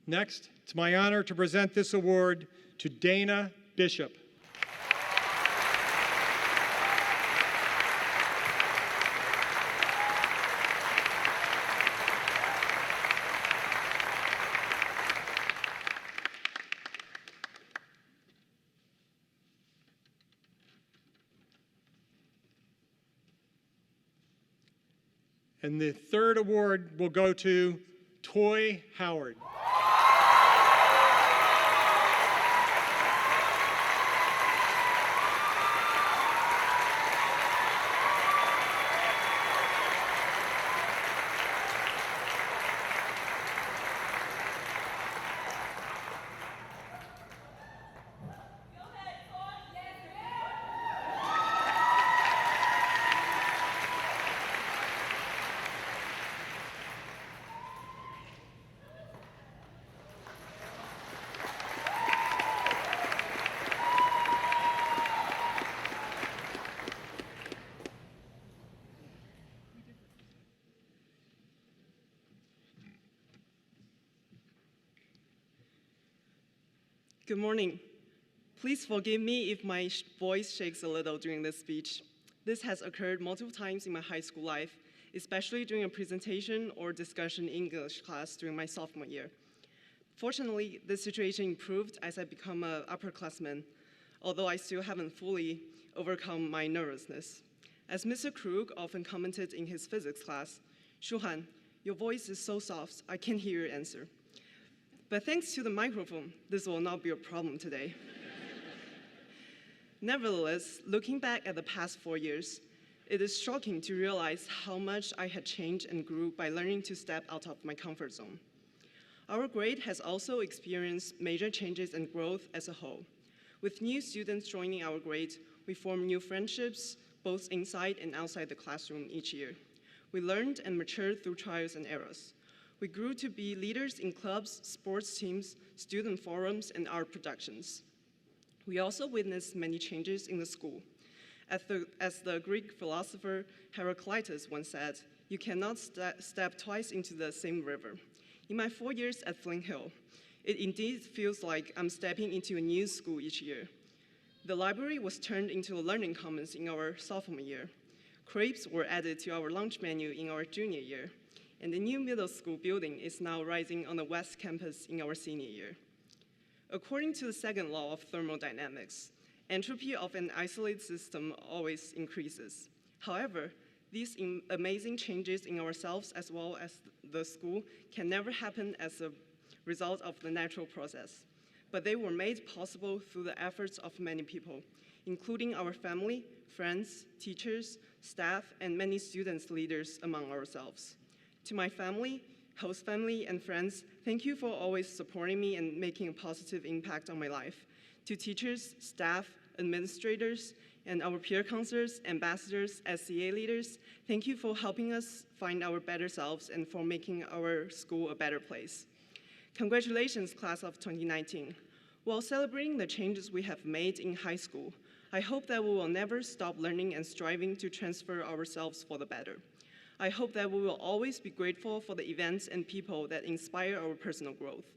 Next, it's my honor to present this award to Dana Bishop. And the third award will go to Toy Howard. Good morning. Please forgive me if my voice shakes a little during this speech. This has occurred multiple times in my high school life, especially during a presentation or discussion in English class during my sophomore year. Fortunately, the situation improved as I become an upperclassman, although I still haven't fully overcome my nervousness. As Mr. Krug often commented in his physics class, Shuhan, your voice is so soft, I can't hear your answer. But thanks to the microphone, this will not be a problem today. Nevertheless, looking back at the past 4 years, it is shocking to realize how much I had changed and grew by learning to step out of my comfort zone. Our grade has also experienced major changes and growth as a whole. With new students joining our grade, we form new friendships, both inside and outside the classroom each year. We learned and matured through trials and errors. We grew to be leaders in clubs, sports teams, student forums, and art productions. We also witnessed many changes in the school. As the Greek philosopher Heraclitus once said, "You cannot step twice into the same river." In my 4 years at Flint Hill, it indeed feels like I'm stepping into a new school each year. The library was turned into a learning commons in our sophomore year. Crepes were added to our lunch menu in our junior year. And the new middle school building is now rising on the west campus in our senior year. According to the second law of thermodynamics, entropy of an isolated system always increases. However, these amazing changes in ourselves as well as the school can never happen as a result of the natural process, but they were made possible through the efforts of many people, including our family, friends, teachers, staff, and many students leaders among ourselves. To my family, host family, and friends, thank you for always supporting me and making a positive impact on my life. To teachers, staff, administrators, and our peer counselors, ambassadors, SCA leaders, thank you for helping us find our better selves and for making our school a better place. Congratulations, class of 2019. While celebrating the changes we have made in high school, I hope that we will never stop learning and striving to transfer ourselves for the better. I hope that we will always be grateful for the events and people that inspire our personal growth.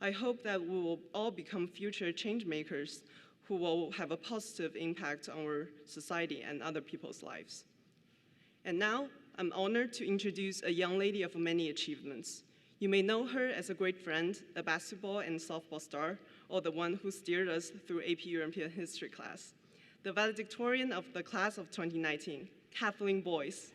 I hope that we will all become future change makers who will have a positive impact on our society and other people's lives. And now, I'm honored to introduce a young lady of many achievements. You may know her as a great friend, a basketball and softball star, or the one who steered us through AP European History class. The valedictorian of the class of 2019, Kathleen Boyce.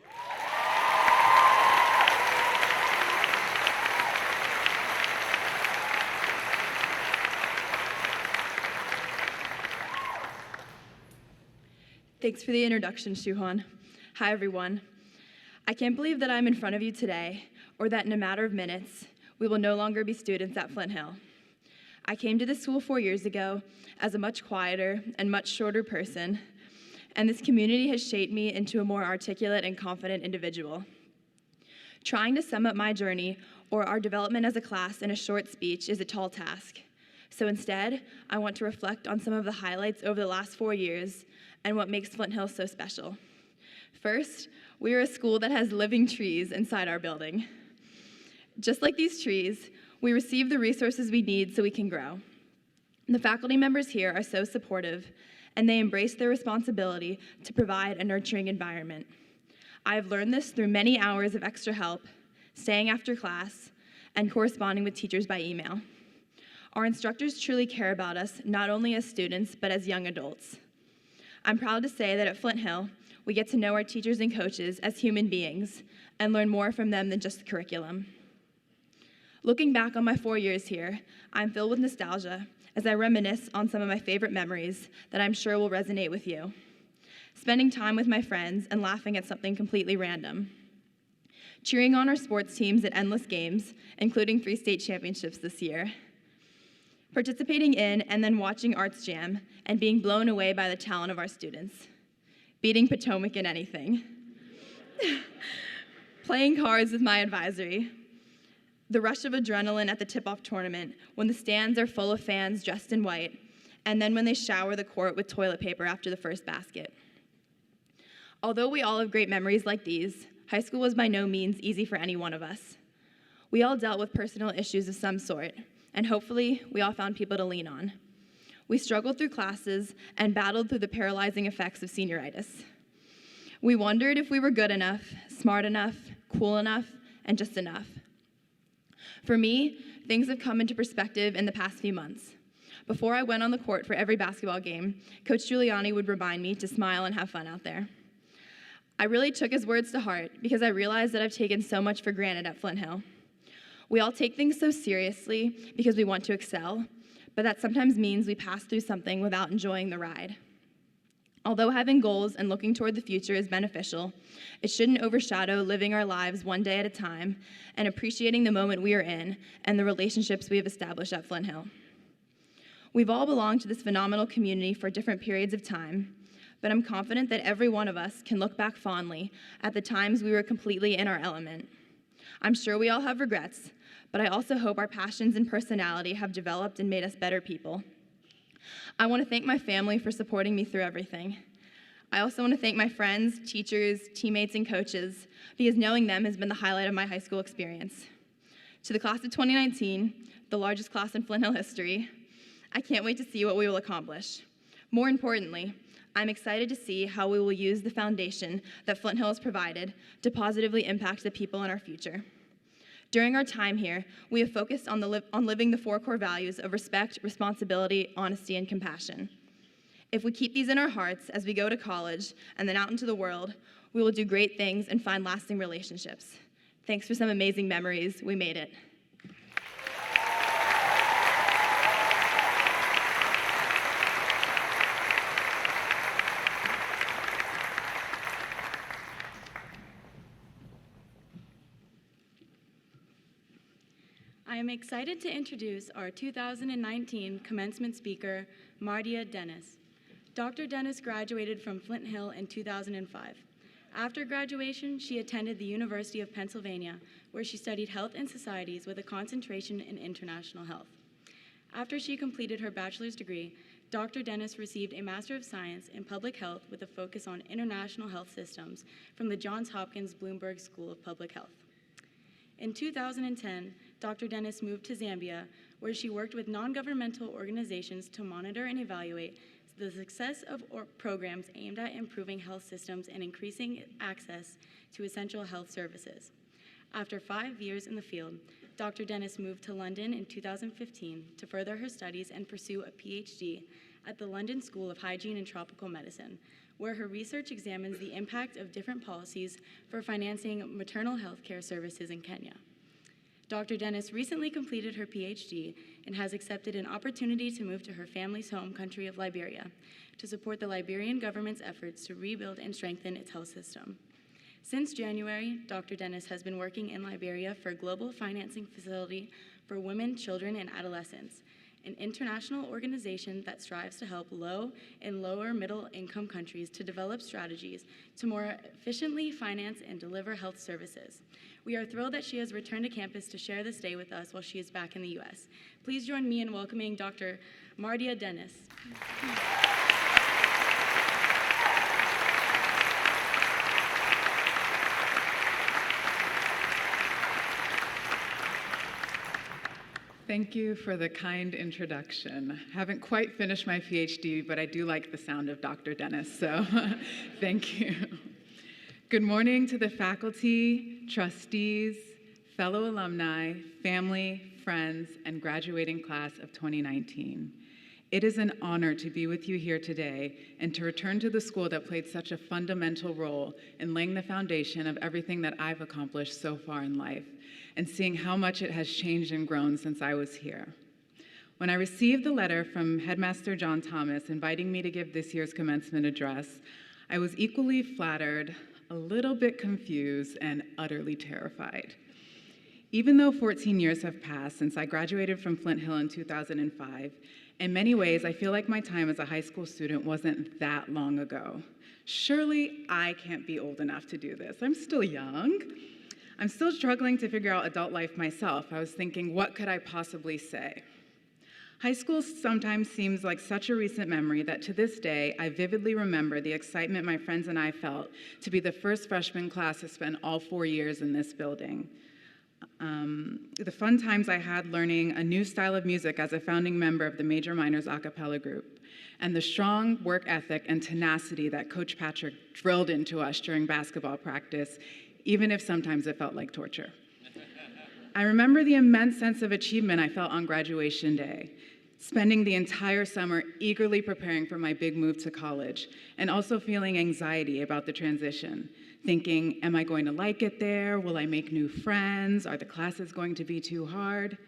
Thanks for the introduction, Shuhwan. Hi, everyone. I can't believe that I'm in front of you today, or that in a matter of minutes, we will no longer be students at Flint Hill. I came to this school 4 years ago as a much quieter and much shorter person, and this community has shaped me into a more articulate and confident individual. Trying to sum up my journey or our development as a class in a short speech is a tall task. So instead, I want to reflect on some of the highlights over the last 4 years and what makes Flint Hill so special. First, we are a school that has living trees inside our building. Just like these trees, we receive the resources we need so we can grow. The faculty members here are so supportive, and they embrace their responsibility to provide a nurturing environment. I have learned this through many hours of extra help, staying after class, and corresponding with teachers by email. Our instructors truly care about us, not only as students, but as young adults. I'm proud to say that at Flint Hill, we get to know our teachers and coaches as human beings and learn more from them than just the curriculum. Looking back on my 4 years here, I'm filled with nostalgia as I reminisce on some of my favorite memories that I'm sure will resonate with you. Spending time with my friends and laughing at something completely random. Cheering on our sports teams at endless games, including 3 state championships this year. Participating in and then watching Arts Jam and being blown away by the talent of our students. Beating Potomac in anything. Playing cards with my advisory. The rush of adrenaline at the tip-off tournament when the stands are full of fans dressed in white, and then when they shower the court with toilet paper after the first basket. Although we all have great memories like these, high school was by no means easy for any one of us. We all dealt with personal issues of some sort, and hopefully, we all found people to lean on. We struggled through classes and battled through the paralyzing effects of senioritis. We wondered if we were good enough, smart enough, cool enough, and just enough. For me, things have come into perspective in the past few months. Before I went on the court for every basketball game, Coach Giuliani would remind me to smile and have fun out there. I really took his words to heart because I realized that I've taken so much for granted at Flint Hill. We all take things so seriously because we want to excel, but that sometimes means we pass through something without enjoying the ride. Although having goals and looking toward the future is beneficial, it shouldn't overshadow living our lives one day at a time and appreciating the moment we are in and the relationships we have established at Flint Hill. We've all belonged to this phenomenal community for different periods of time, but I'm confident that every one of us can look back fondly at the times we were completely in our element. I'm sure we all have regrets, but I also hope our passions and personality have developed and made us better people. I want to thank my family for supporting me through everything. I also want to thank my friends, teachers, teammates, and coaches, because knowing them has been the highlight of my high school experience. To the class of 2019, the largest class in Flint Hill history, I can't wait to see what we will accomplish. More importantly, I'm excited to see how we will use the foundation that Flint Hill has provided to positively impact the people in our future. During our time here, we have focused on living the 4 core values of respect, responsibility, honesty, and compassion. If we keep these in our hearts as we go to college and then out into the world, we will do great things and find lasting relationships. Thanks for some amazing memories. We made it. I am excited to introduce our 2019 commencement speaker, Mardia Dennis. Dr. Dennis graduated from Flint Hill in 2005. After graduation, she attended the University of Pennsylvania, where she studied health and societies with a concentration in international health. After she completed her bachelor's degree, Dr. Dennis received a Master of Science in Public Health with a focus on international health systems from the Johns Hopkins Bloomberg School of Public Health. In 2010, Dr. Dennis moved to Zambia, where she worked with non-governmental organizations to monitor and evaluate the success of programs aimed at improving health systems and increasing access to essential health services. After 5 years in the field, Dr. Dennis moved to London in 2015 to further her studies and pursue a PhD at the London School of Hygiene and Tropical Medicine, where her research examines the impact of different policies for financing maternal health care services in Kenya. Dr. Dennis recently completed her PhD and has accepted an opportunity to move to her family's home country of Liberia to support the Liberian government's efforts to rebuild and strengthen its health system. Since January, Dr. Dennis has been working in Liberia for a global financing facility for women, children, and adolescents, an international organization that strives to help low and lower middle income countries to develop strategies to more efficiently finance and deliver health services. We are thrilled that she has returned to campus to share this day with us while she is back in the U.S. Please join me in welcoming Dr. Mardia Dennis. Thank you for the kind introduction. Haven't quite finished my PhD, but I do like the sound of Dr. Dennis, so thank you. Good morning to the faculty, trustees, fellow alumni, family, friends, and graduating class of 2019. It is an honor to be with you here today and to return to the school that played such a fundamental role in laying the foundation of everything that I've accomplished so far in life, and seeing how much it has changed and grown since I was here. When I received the letter from Headmaster John Thomas inviting me to give this year's commencement address, I was equally flattered, a little bit confused, and utterly terrified. Even though 14 years have passed since I graduated from Flint Hill in 2005, in many ways, I feel like my time as a high school student wasn't that long ago. Surely I can't be old enough to do this. I'm still young. I'm still struggling to figure out adult life myself. I was thinking, what could I possibly say? High school sometimes seems like such a recent memory that to this day, I vividly remember the excitement my friends and I felt to be the first freshman class to spend all 4 years in this building. The fun times I had learning a new style of music as a founding member of the Major Minors a cappella group, and the strong work ethic and tenacity that Coach Patrick drilled into us during basketball practice, even if sometimes it felt like torture. I remember the immense sense of achievement I felt on graduation day, spending the entire summer eagerly preparing for my big move to college, and also feeling anxiety about the transition, thinking, am I going to like it there? Will I make new friends? Are the classes going to be too hard?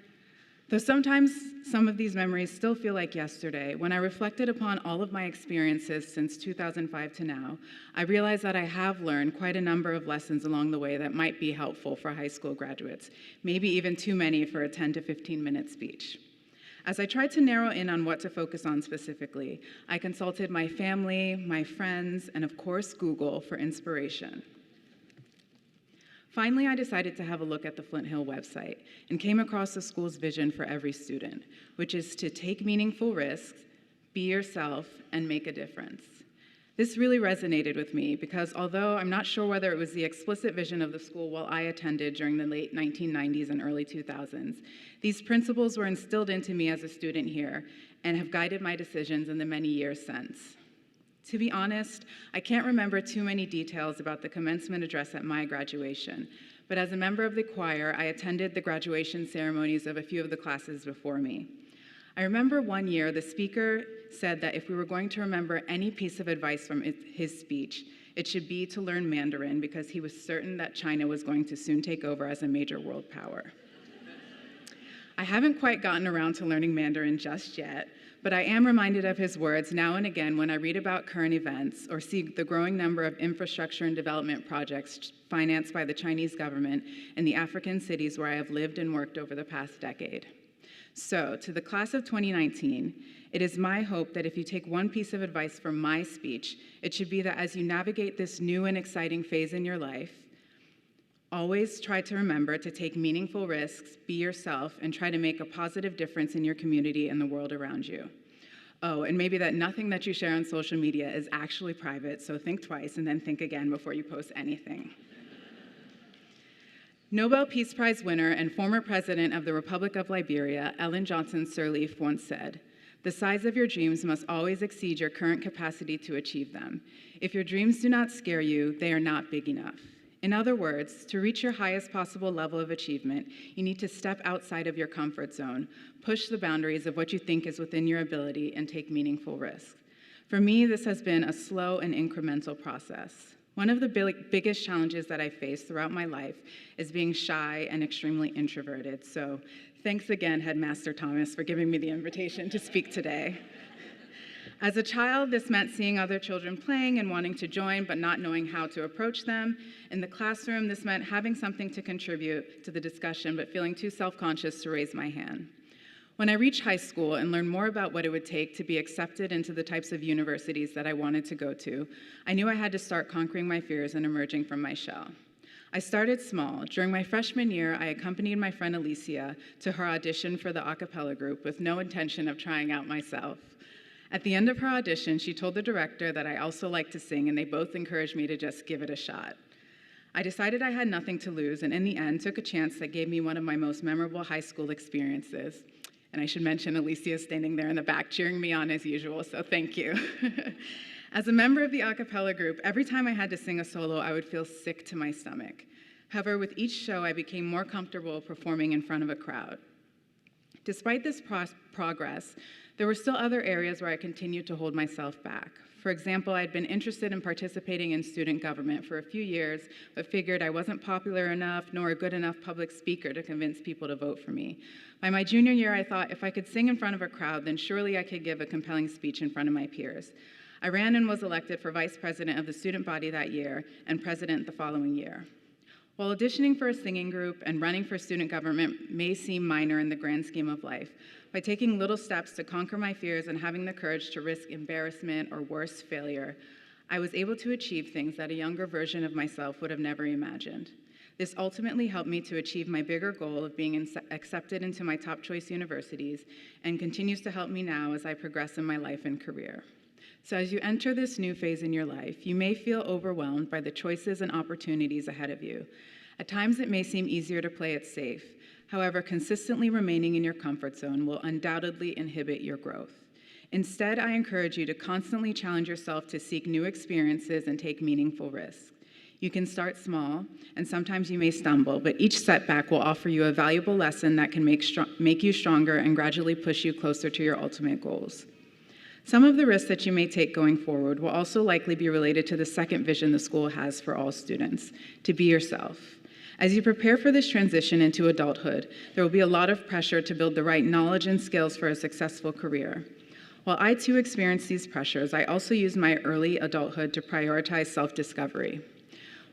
Though sometimes some of these memories still feel like yesterday, when I reflected upon all of my experiences since 2005 to now, I realized that I have learned quite a number of lessons along the way that might be helpful for high school graduates, maybe even too many for a 10 to 15-minute speech. As I tried to narrow in on what to focus on specifically, I consulted my family, my friends, and of course, Google for inspiration. Finally, I decided to have a look at the Flint Hill website and came across the school's vision for every student, which is to take meaningful risks, be yourself, and make a difference. This really resonated with me because although I'm not sure whether it was the explicit vision of the school while I attended during the late 1990s and early 2000s, these principles were instilled into me as a student here and have guided my decisions in the many years since. To be honest, I can't remember too many details about the commencement address at my graduation, but as a member of the choir, I attended the graduation ceremonies of a few of the classes before me. I remember one year the speaker said that if we were going to remember any piece of advice from his speech, it should be to learn Mandarin because he was certain that China was going to soon take over as a major world power. I haven't quite gotten around to learning Mandarin just yet, but I am reminded of his words now and again when I read about current events or see the growing number of infrastructure and development projects financed by the Chinese government in the African cities where I have lived and worked over the past decade. So, to the class of 2019, it is my hope that if you take one piece of advice from my speech, it should be that as you navigate this new and exciting phase in your life, always try to remember to take meaningful risks, be yourself, and try to make a positive difference in your community and the world around you. Oh, and maybe that nothing that you share on social media is actually private, so think twice and then think again before you post anything. Nobel Peace Prize winner and former president of the Republic of Liberia, Ellen Johnson Sirleaf, once said, "The size of your dreams must always exceed your current capacity to achieve them. If your dreams do not scare you, they are not big enough." In other words, to reach your highest possible level of achievement, you need to step outside of your comfort zone, push the boundaries of what you think is within your ability, and take meaningful risks. For me, this has been a slow and incremental process. One of the biggest challenges that I faced throughout my life is being shy and extremely introverted. So thanks again, Headmaster Thomas, for giving me the invitation to speak today. As a child, this meant seeing other children playing and wanting to join, but not knowing how to approach them. In the classroom, this meant having something to contribute to the discussion, but feeling too self-conscious to raise my hand. When I reached high school and learned more about what it would take to be accepted into the types of universities that I wanted to go to, I knew I had to start conquering my fears and emerging from my shell. I started small. During my freshman year, I accompanied my friend Alicia to her audition for the a cappella group with no intention of trying out myself. At the end of her audition, she told the director that I also liked to sing, and they both encouraged me to just give it a shot. I decided I had nothing to lose, and in the end, took a chance that gave me one of my most memorable high school experiences. And I should mention Alicia is standing there in the back cheering me on as usual, so thank you. As a member of the a cappella group, every time I had to sing a solo, I would feel sick to my stomach. However, with each show, I became more comfortable performing in front of a crowd. Despite this progress, there were still other areas where I continued to hold myself back. For example, I'd been interested in participating in student government for a few years, but figured I wasn't popular enough nor a good enough public speaker to convince people to vote for me. By my junior year, I thought if I could sing in front of a crowd, then surely I could give a compelling speech in front of my peers. I ran and was elected for vice president of the student body that year and president the following year. While auditioning for a singing group and running for student government may seem minor in the grand scheme of life, by taking little steps to conquer my fears and having the courage to risk embarrassment or worse, failure, I was able to achieve things that a younger version of myself would have never imagined. This ultimately helped me to achieve my bigger goal of being accepted into my top choice universities and continues to help me now as I progress in my life and career. So as you enter this new phase in your life, you may feel overwhelmed by the choices and opportunities ahead of you. At times, it may seem easier to play it safe. However, consistently remaining in your comfort zone will undoubtedly inhibit your growth. Instead, I encourage you to constantly challenge yourself to seek new experiences and take meaningful risks. You can start small, and sometimes you may stumble, but each setback will offer you a valuable lesson that can make you stronger and gradually push you closer to your ultimate goals. Some of the risks that you may take going forward will also likely be related to the second vision the school has for all students, to be yourself. As you prepare for this transition into adulthood, there will be a lot of pressure to build the right knowledge and skills for a successful career. While I too experienced these pressures, I also used my early adulthood to prioritize self-discovery.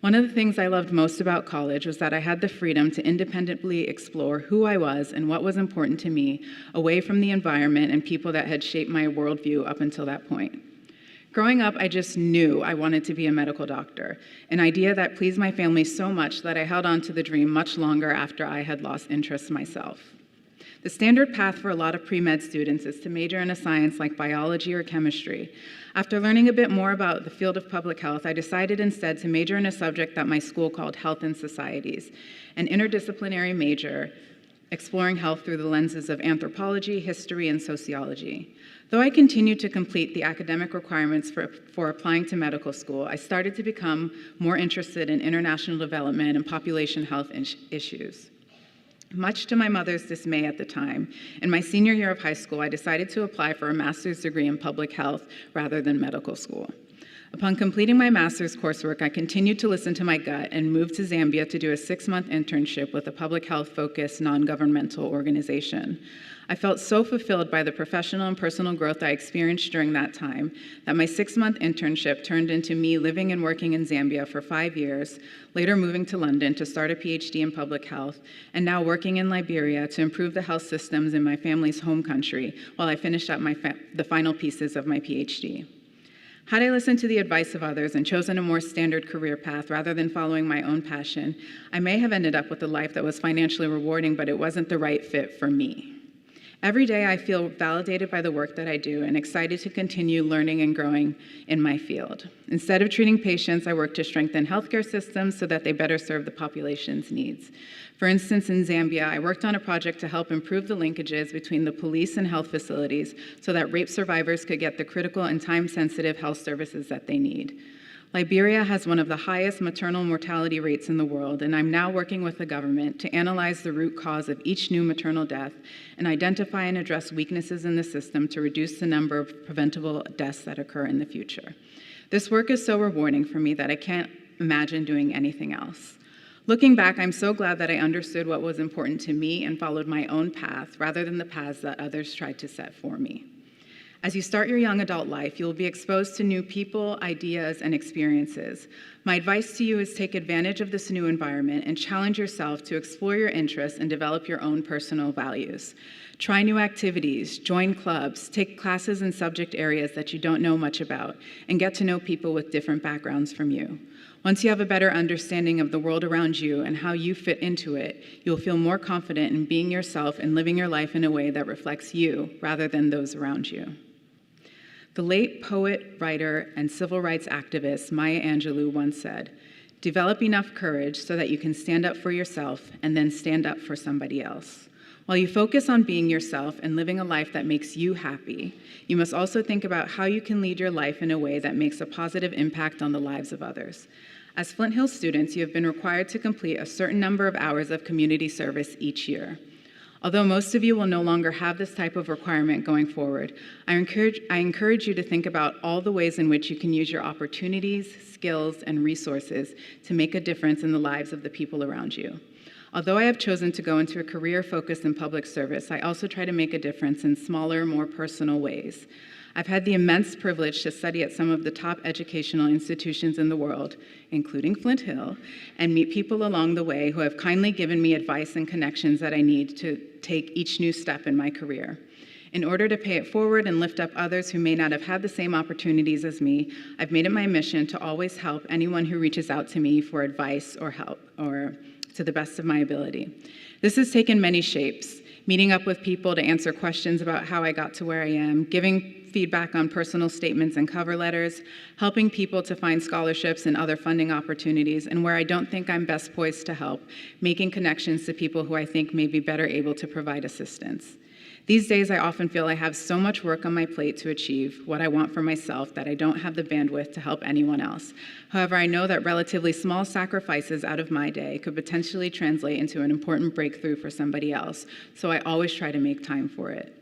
One of the things I loved most about college was that I had the freedom to independently explore who I was and what was important to me, away from the environment and people that had shaped my worldview up until that point. Growing up, I just knew I wanted to be a medical doctor, an idea that pleased my family so much that I held on to the dream much longer after I had lost interest myself. The standard path for a lot of pre-med students is to major in a science like biology or chemistry. After learning a bit more about the field of public health, I decided instead to major in a subject that my school called Health and Societies, an interdisciplinary major exploring health through the lenses of anthropology, history, and sociology. Though I continued to complete the academic requirements for applying to medical school, I started to become more interested in international development and population health issues. Much to my mother's dismay at the time, in my senior year of high school, I decided to apply for a master's degree in public health rather than medical school. Upon completing my master's coursework, I continued to listen to my gut and moved to Zambia to do a 6-month internship with a public health-focused non-governmental organization. I felt so fulfilled by the professional and personal growth I experienced during that time that my 6-month internship turned into me living and working in Zambia for 5 years, later moving to London to start a PhD in public health, and now working in Liberia to improve the health systems in my family's home country while I finished up the final pieces of my PhD. Had I listened to the advice of others and chosen a more standard career path rather than following my own passion, I may have ended up with a life that was financially rewarding, but it wasn't the right fit for me. Every day I feel validated by the work that I do and excited to continue learning and growing in my field. Instead of treating patients, I work to strengthen healthcare systems so that they better serve the population's needs. For instance, in Zambia, I worked on a project to help improve the linkages between the police and health facilities so that rape survivors could get the critical and time-sensitive health services that they need. Liberia has one of the highest maternal mortality rates in the world, and I'm now working with the government to analyze the root cause of each new maternal death and identify and address weaknesses in the system to reduce the number of preventable deaths that occur in the future. This work is so rewarding for me that I can't imagine doing anything else. Looking back, I'm so glad that I understood what was important to me and followed my own path rather than the paths that others tried to set for me. As you start your young adult life, you'll be exposed to new people, ideas, and experiences. My advice to you is take advantage of this new environment and challenge yourself to explore your interests and develop your own personal values. Try new activities, join clubs, take classes in subject areas that you don't know much about, and get to know people with different backgrounds from you. Once you have a better understanding of the world around you and how you fit into it, you'll feel more confident in being yourself and living your life in a way that reflects you rather than those around you. The late poet, writer, and civil rights activist Maya Angelou once said, "Develop enough courage so that you can stand up for yourself and then stand up for somebody else." While you focus on being yourself and living a life that makes you happy, you must also think about how you can lead your life in a way that makes a positive impact on the lives of others. As Flint Hill students, you have been required to complete a certain number of hours of community service each year. Although most of you will no longer have this type of requirement going forward, I encourage you to think about all the ways in which you can use your opportunities, skills, and resources to make a difference in the lives of the people around you. Although I have chosen to go into a career focused in public service, I also try to make a difference in smaller, more personal ways. I've had the immense privilege to study at some of the top educational institutions in the world, including Flint Hill, and meet people along the way who have kindly given me advice and connections that I need to take each new step in my career. In order to pay it forward and lift up others who may not have had the same opportunities as me, I've made it my mission to always help anyone who reaches out to me for advice or help, or to the best of my ability. This has taken many shapes: meeting up with people to answer questions about how I got to where I am, giving feedback on personal statements and cover letters, helping people to find scholarships and other funding opportunities, and where I don't think I'm best poised to help, making connections to people who I think may be better able to provide assistance. These days, I often feel I have so much work on my plate to achieve what I want for myself that I don't have the bandwidth to help anyone else. However, I know that relatively small sacrifices out of my day could potentially translate into an important breakthrough for somebody else, so I always try to make time for it.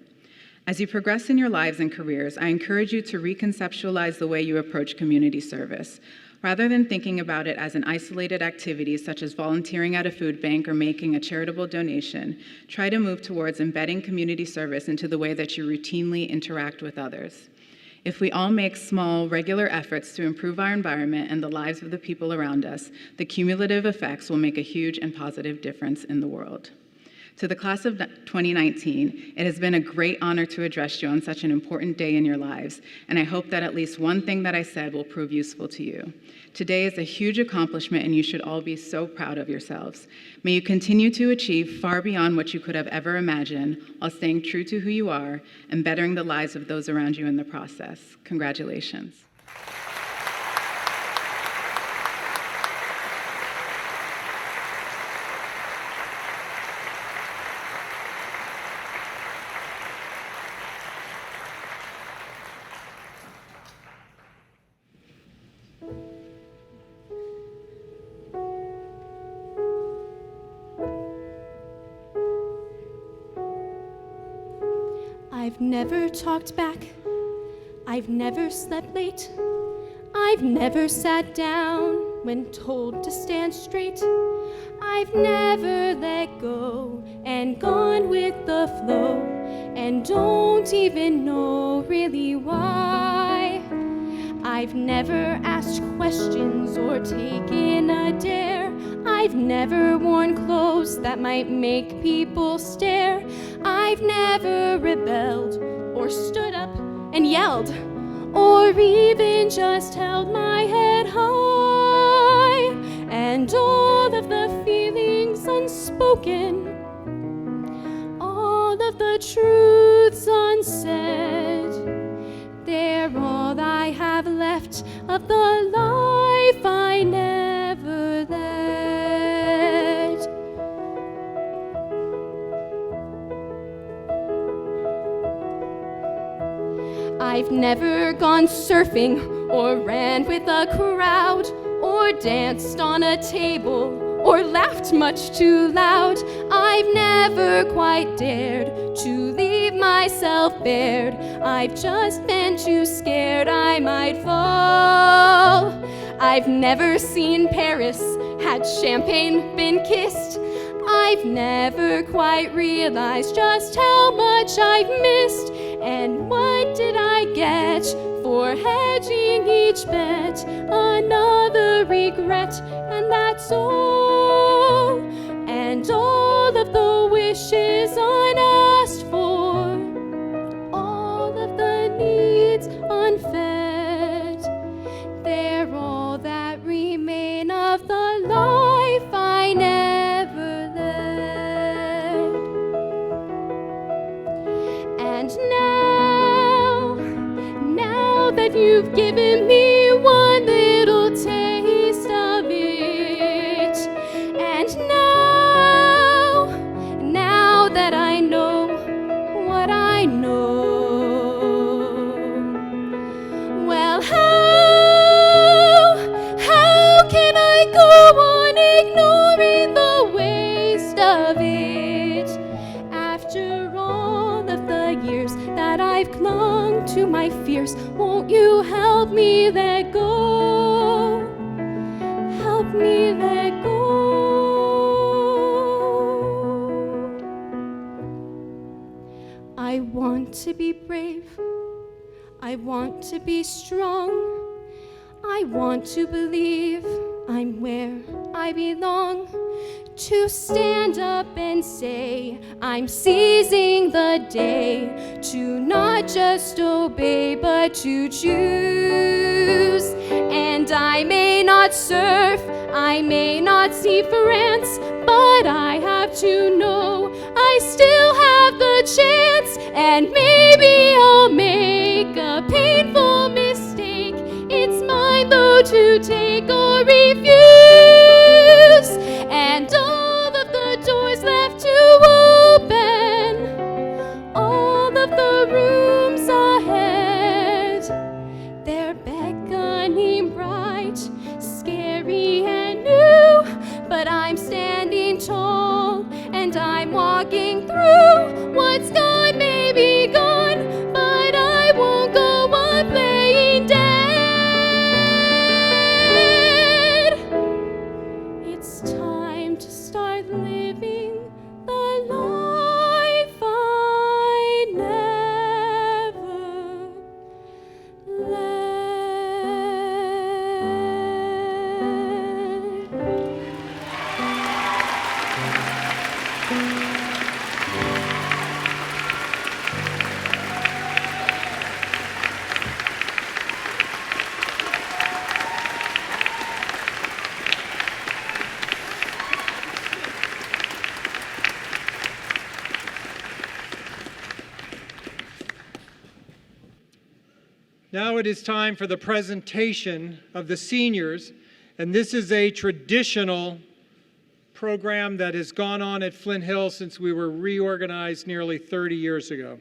As you progress in your lives and careers, I encourage you to reconceptualize the way you approach community service. Rather than thinking about it as an isolated activity such as volunteering at a food bank or making a charitable donation, try to move towards embedding community service into the way that you routinely interact with others. If we all make small, regular efforts to improve our environment and the lives of the people around us, the cumulative effects will make a huge and positive difference in the world. To the class of 2019, it has been a great honor to address you on such an important day in your lives, and I hope that at least one thing that I said will prove useful to you. Today is a huge accomplishment, and you should all be so proud of yourselves. May you continue to achieve far beyond what you could have ever imagined while staying true to who you are and bettering the lives of those around you in the process. Congratulations. I've never talked back, I've never slept late, I've never sat down when told to stand straight, I've never let go and gone with the flow, and don't even know really why. I've never asked questions or taken a dare, I've never worn clothes that might make people stare, I've never rebelled or stood up and yelled, or even just held my head high, and all of the feelings unspoken, all of the truths unsaid, they're all I have left of the life I never led. I've never gone surfing or ran with a crowd or danced on a table or laughed much too loud. I've never quite dared to leave myself bared. I've just been too scared I might fall. I've never seen Paris, had champagne been kissed. I've never quite realized just how much I've missed. And what did I get for hedging each bet? Another regret, and that's all. And all of the wishes unasked for, all of the needs unfed, they're all that remain of the life I never led. And now that you've given me one little taste of it, and now that I know what I know, well, how can I go on ignoring the waste of it? After all of the years that I've clung to my fears, won't you help me let go? Help me let go. I want to be brave, I want to be strong, I want to believe I'm where I belong, to stand up and say I'm seizing the day, to not just obey but to choose. And I may not surf, I may not see France, but I have to know I still have the chance, and maybe I'll make a painful mistake. It's mine though to take or refuse, and all of the doors left to open, all of the rooms ahead, they're beckoning bright, scary and new, but I'm standing tall and I'm walking through. What's gone may be gone, but I won't go on playing dead. living the life I never led. Now it is time for the presentation of the seniors, and this is a traditional program that has gone on at Flint Hill since we were reorganized nearly 30 years ago.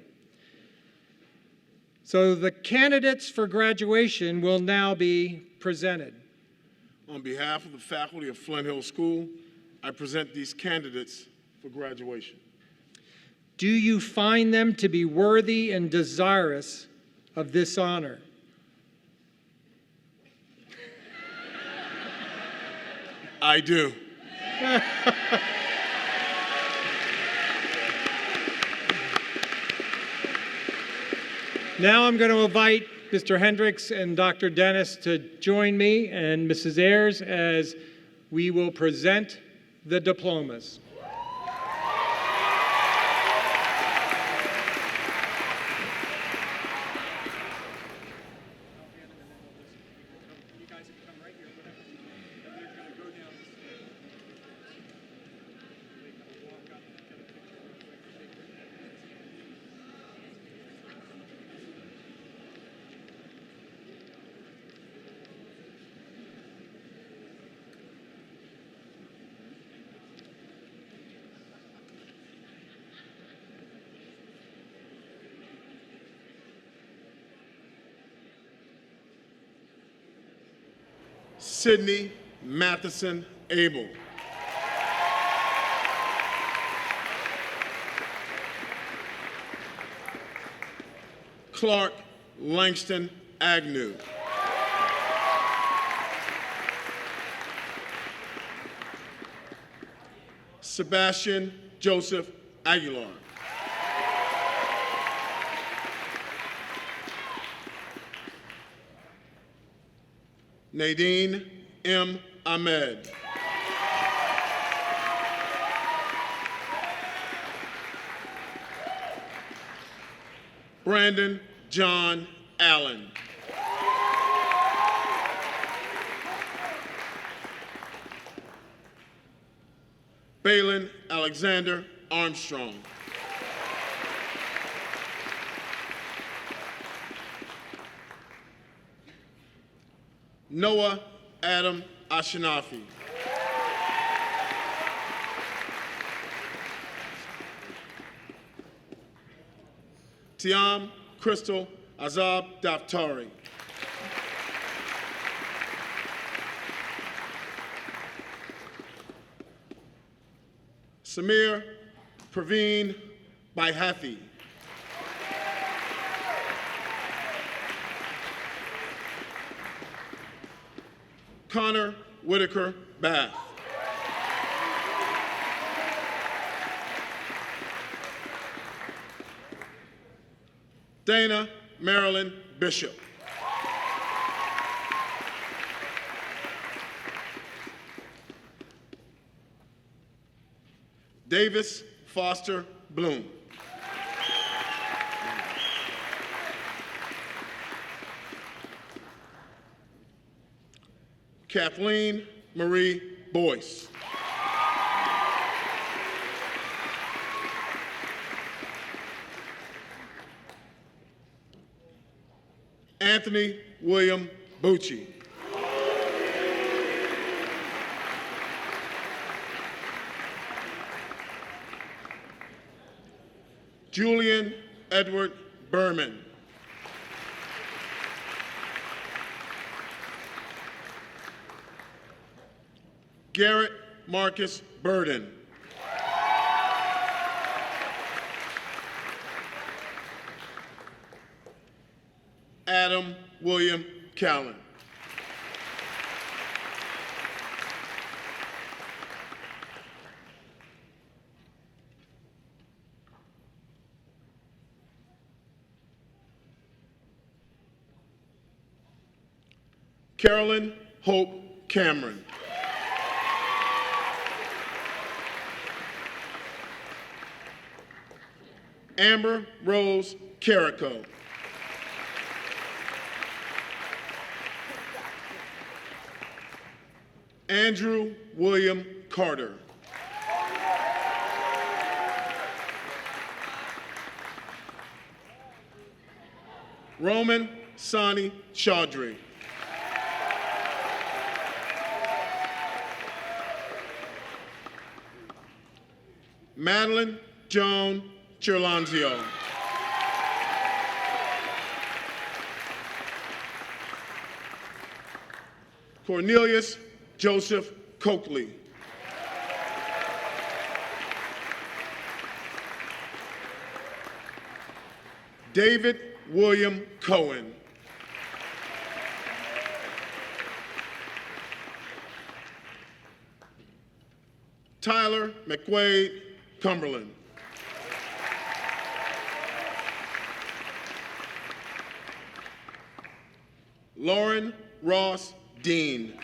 So the candidates for graduation will now be presented. On behalf of the faculty of Flint Hill School, I present these candidates for graduation. Do you find them to be worthy and desirous of this honor? I do. Now I'm going to invite Mr. Hendricks and Dr. Dennis to join me and Mrs. Ayers as we will present the diplomas. Sydney Matheson Abel. Clark Langston Agnew. Sebastian Joseph Aguilar. Nadine M. Ahmed. Brandon John Allen. Balin Alexander Armstrong. Noah Adam Ashinafi. Tiam Crystal Azab Daftari. Samir Praveen Baihathi. Connor Whitaker Bath. Dana Marilyn Bishop. Davis Foster Bloom. Kathleen Marie Boyce. Anthony William Bucci. Julian Edward Berman. Garrett Marcus Burden. Adam William Callan. Carolyn Hope Cameron. Amber Rose Carrico. Andrew William Carter. Roman Sani Chaudhry. Madeline Joan Chirlanzio. Cornelius Joseph Coakley. David William Cohen. Tyler McQuaid Cumberland. Lauren Ross Dean.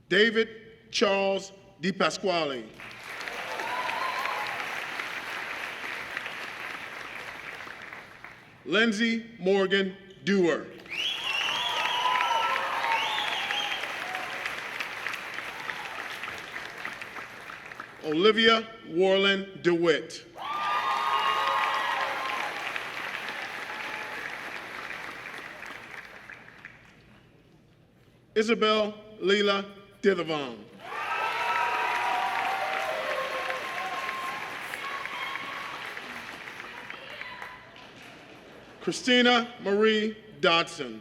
David Charles DiPasquale. Lindsay Morgan Dewar. Olivia Warland DeWitt. Isabel Leela Dithavon. Christina Marie Dodson.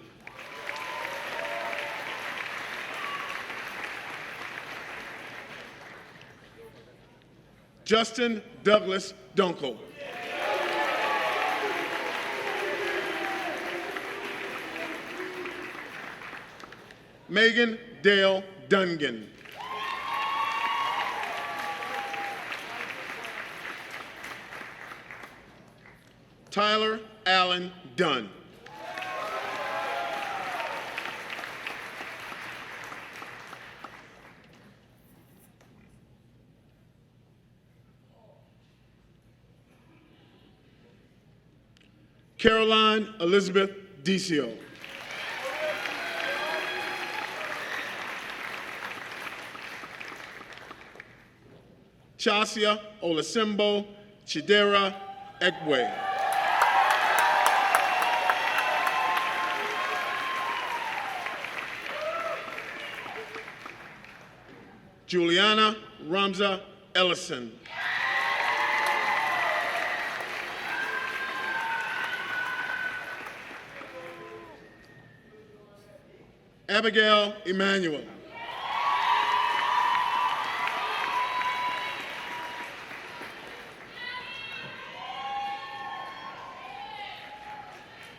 Justin Douglas Dunkel. Megan Dale Dungan. Tyler Allen Dunn. Caroline Elizabeth Decio. Chasia Olasimbo Chidera Ekwe. Juliana Ramza Ellison. Abigail Emmanuel.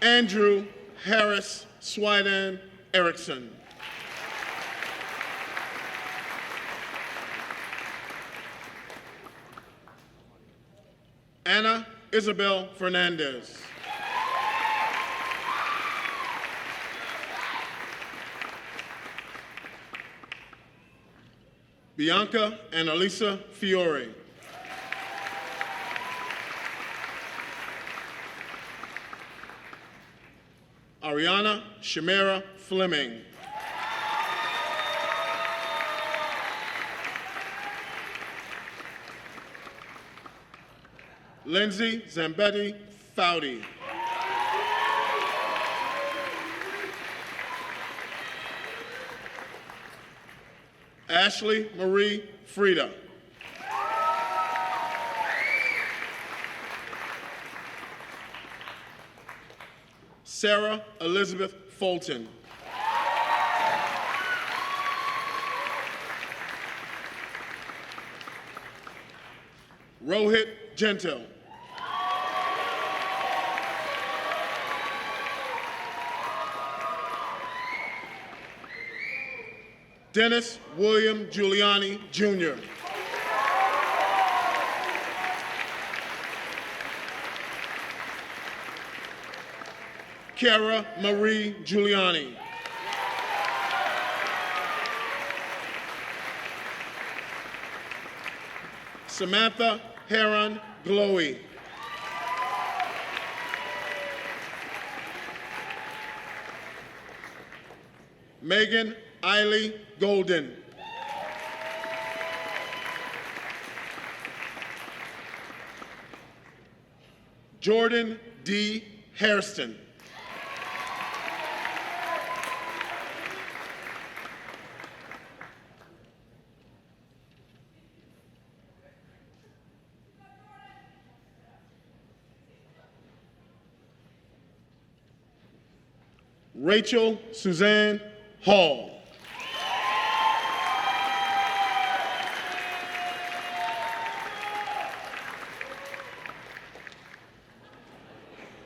Andrew Harris Swidan Erickson. Anna Isabel Fernandez. Bianca and Elisa Fiore. Ariana Shamera Fleming. Lindsay Zambetti Foudy. Ashley Marie Frieda. Sarah Elizabeth Fulton. Rohit Gentle. Dennis William Giuliani, Jr. Kara Marie Giuliani. Samantha Heron Glowy. Megan Eiley Golden. Jordan D. Hairston. Rachel Suzanne Hall.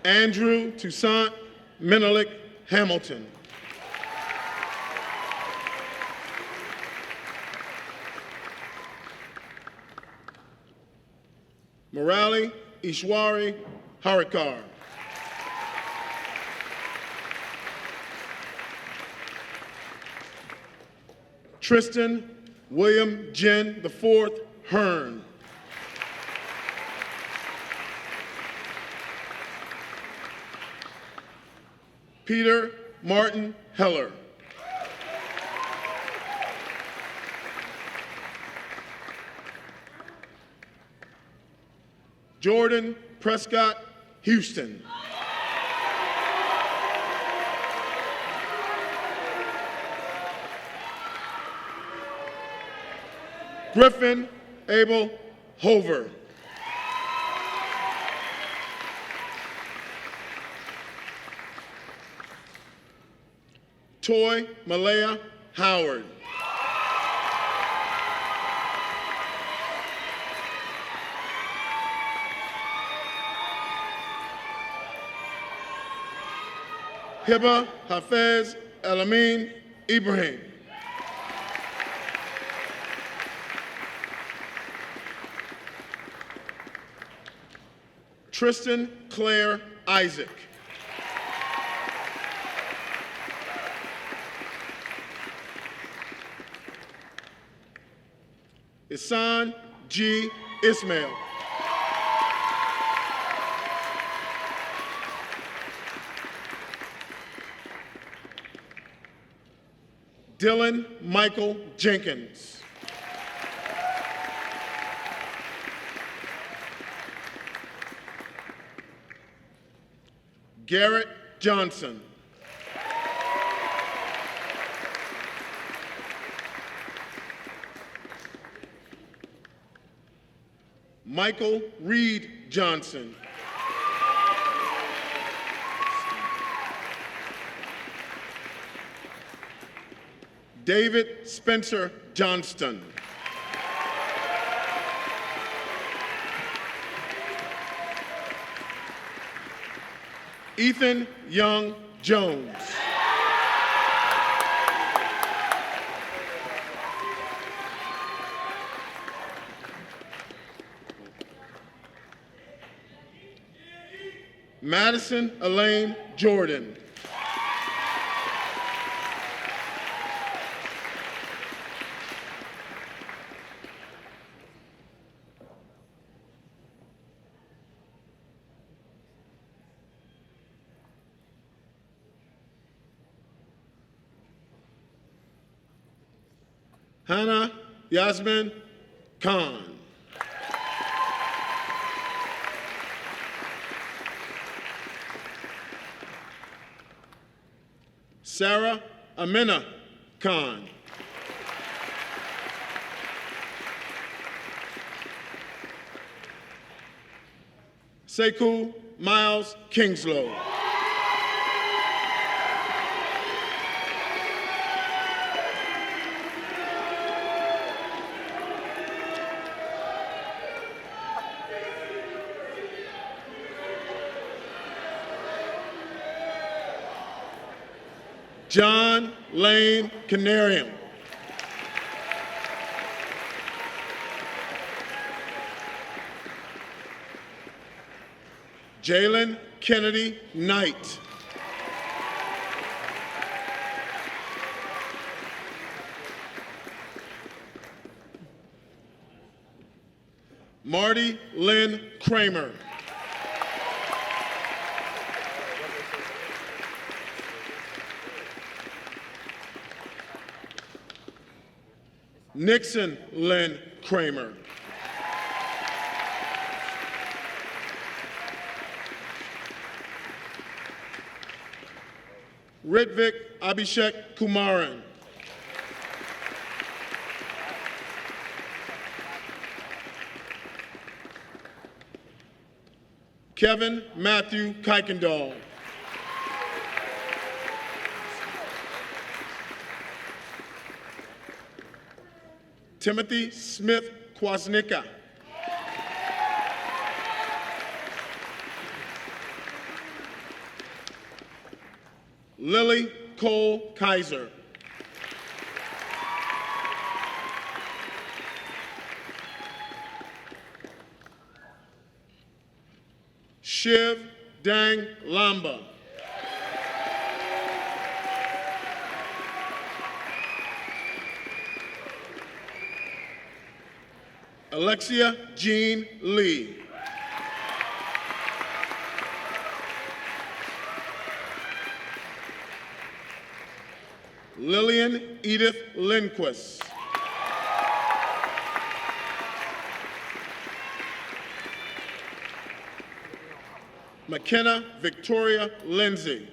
Andrew Toussaint Menelik Hamilton. Murali Ishwari Harikar. Tristan William Jen IV Hearn. Peter Martin Heller. Jordan Prescott Houston. Griffin Abel Hover. Toy Malaya Howard. Hiba Hafez Elamin Ibrahim. Tristan Claire Isaac. Isan G. Ismail. Dylan Michael Jenkins. Garrett Johnson. Michael Reed Johnson. David Spencer Johnston. Ethan Young Jones. Madison Elaine Jordan. Hannah Yasmin Khan. Sarah Amina Khan. Sekou Miles Kingslow. John Lane Canarium. Jalen Kennedy Knight. Marty Lynn Kramer. Nixon Lynn Kramer. Ritvik Abhishek Kumaran. Kevin Matthew Kuykendall. Timothy Smith Kwasnicka. Lily Cole Kaiser. Shiv Dang Lamba. Alexia Jean Lee. Lillian Edith Lindquist. McKenna Victoria Lindsay.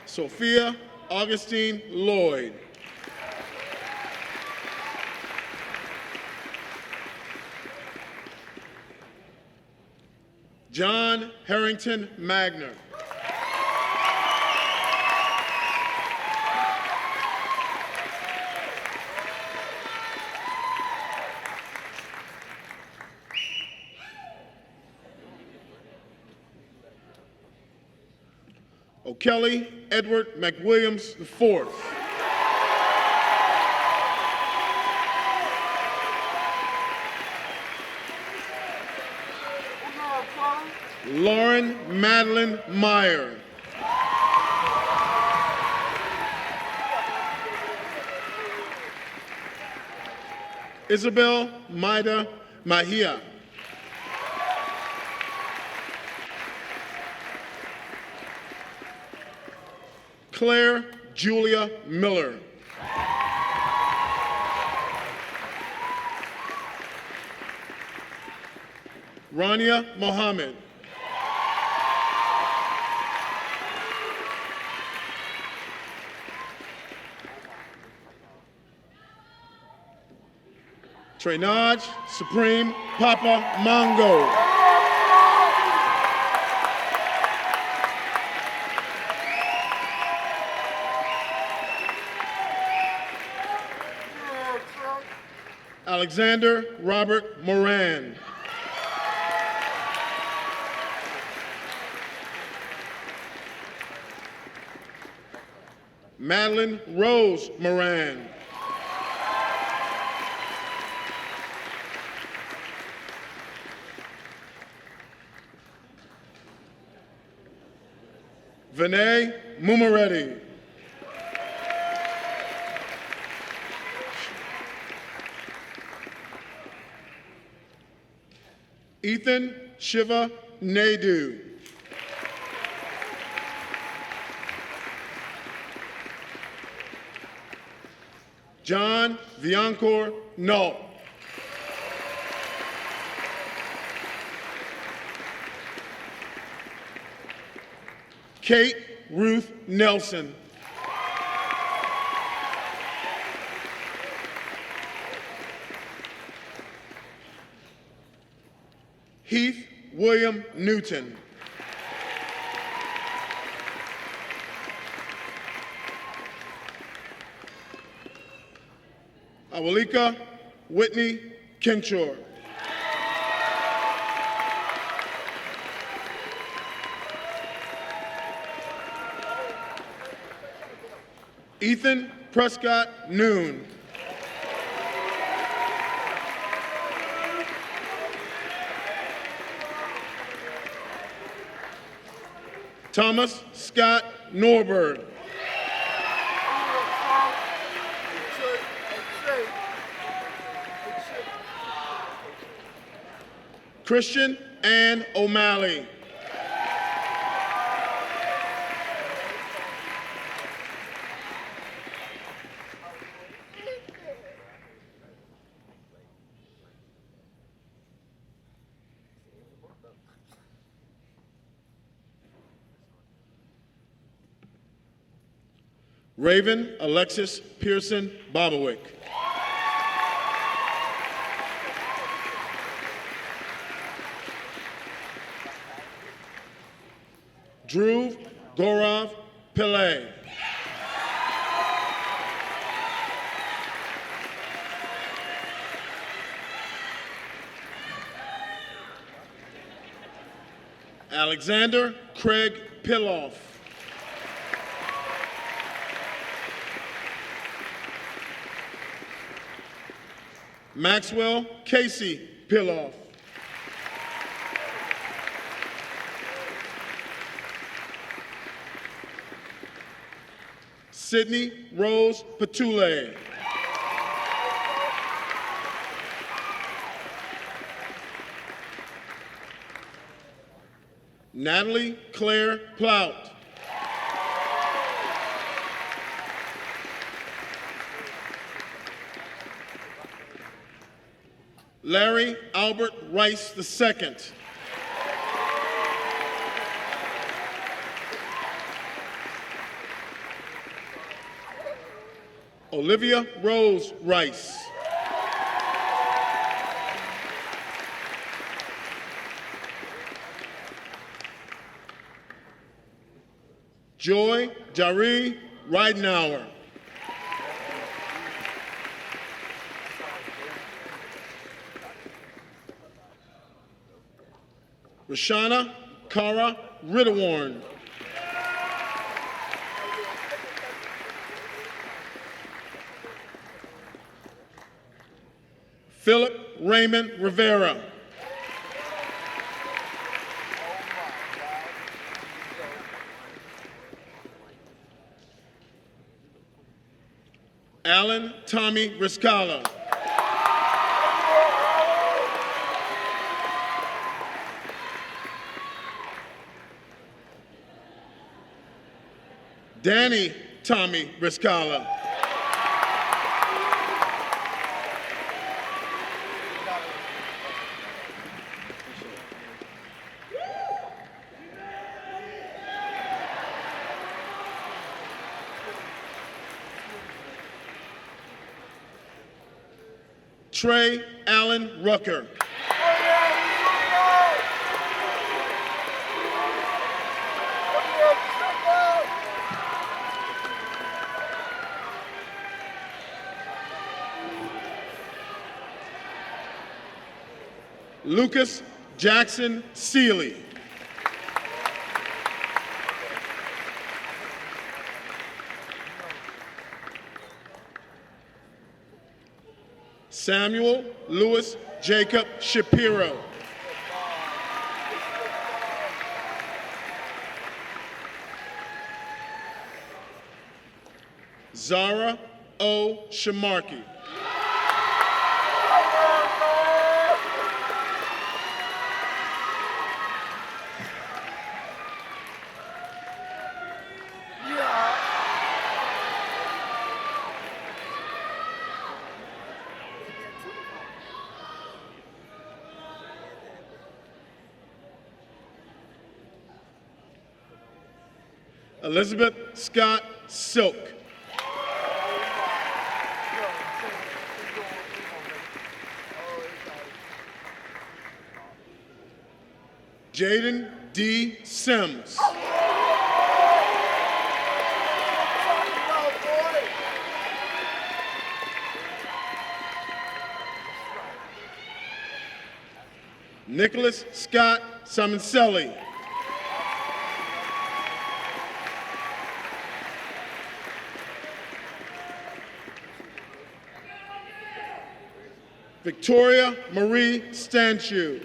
Sophia Augustine Lloyd. John Harrington Magner. O'Kelly Edward McWilliams IV. Lauren Madeline Meyer. Isabel Maida Mahia. Claire Julia Miller. Rania Mohammed. Trenaj Supreme Papa Mongo. Alexander Robert Moran. Madeline Rose Moran. Vinay Mumareddy. Ethan Shiva Naidu. John Viancor Null. Kate Ruth Nelson. Heath William Newton. Awalika Whitney Kinchor. Ethan Prescott Noon. Thomas Scott Norberg. Christian Ann O'Malley. Raven Alexis Pearson Bobowick. Dhruv Gaurav Pillai. Alexander Craig Pilloff. Maxwell Casey Pilloff. Sydney Rose Petule. Natalie Claire Plout. Larry Albert Rice II. Olivia Rose Rice. Joy Jari Ridenauer. Rashana Kara Ritterwarn. Philip Raymond Rivera. Alan Tommy Riscala. Danny Tommy Riscala. Trey Allen Rucker. Lucas Jackson Seeley. Samuel Louis Jacob Shapiro. Zara O. Shamarky. Elizabeth Scott Silk. Jaden D. Sims. Nicholas Scott Simoncelli. Victoria Marie Stanchu.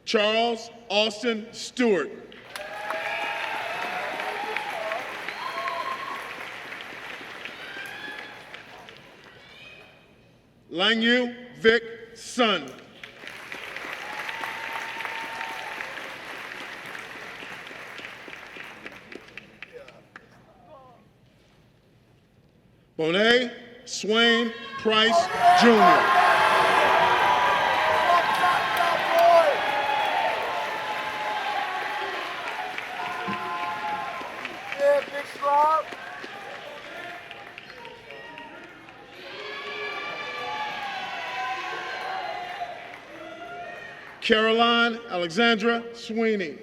Charles Austin Stewart. Langyu Vic Sun. Bonet Swain Price Jr. Caroline Alexandra Sweeney.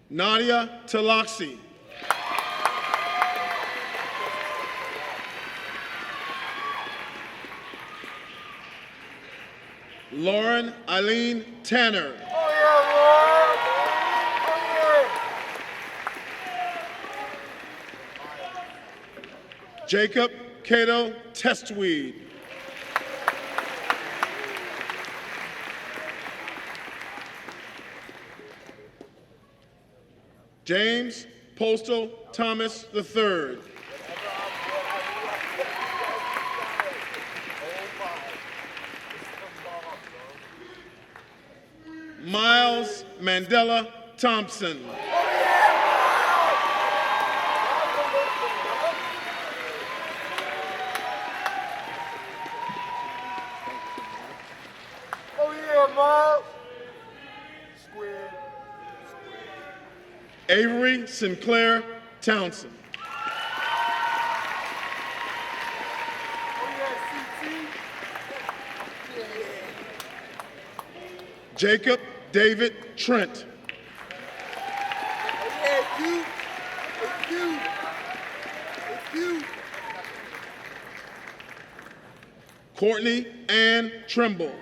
Nadia Talaksi. Lauren Eileen Tanner. Jacob Cato Testweed. James Postal Thomas III. Miles Mandela Thompson. Avery Sinclair Townsend. Jacob David Trent. Courtney Ann Trimble.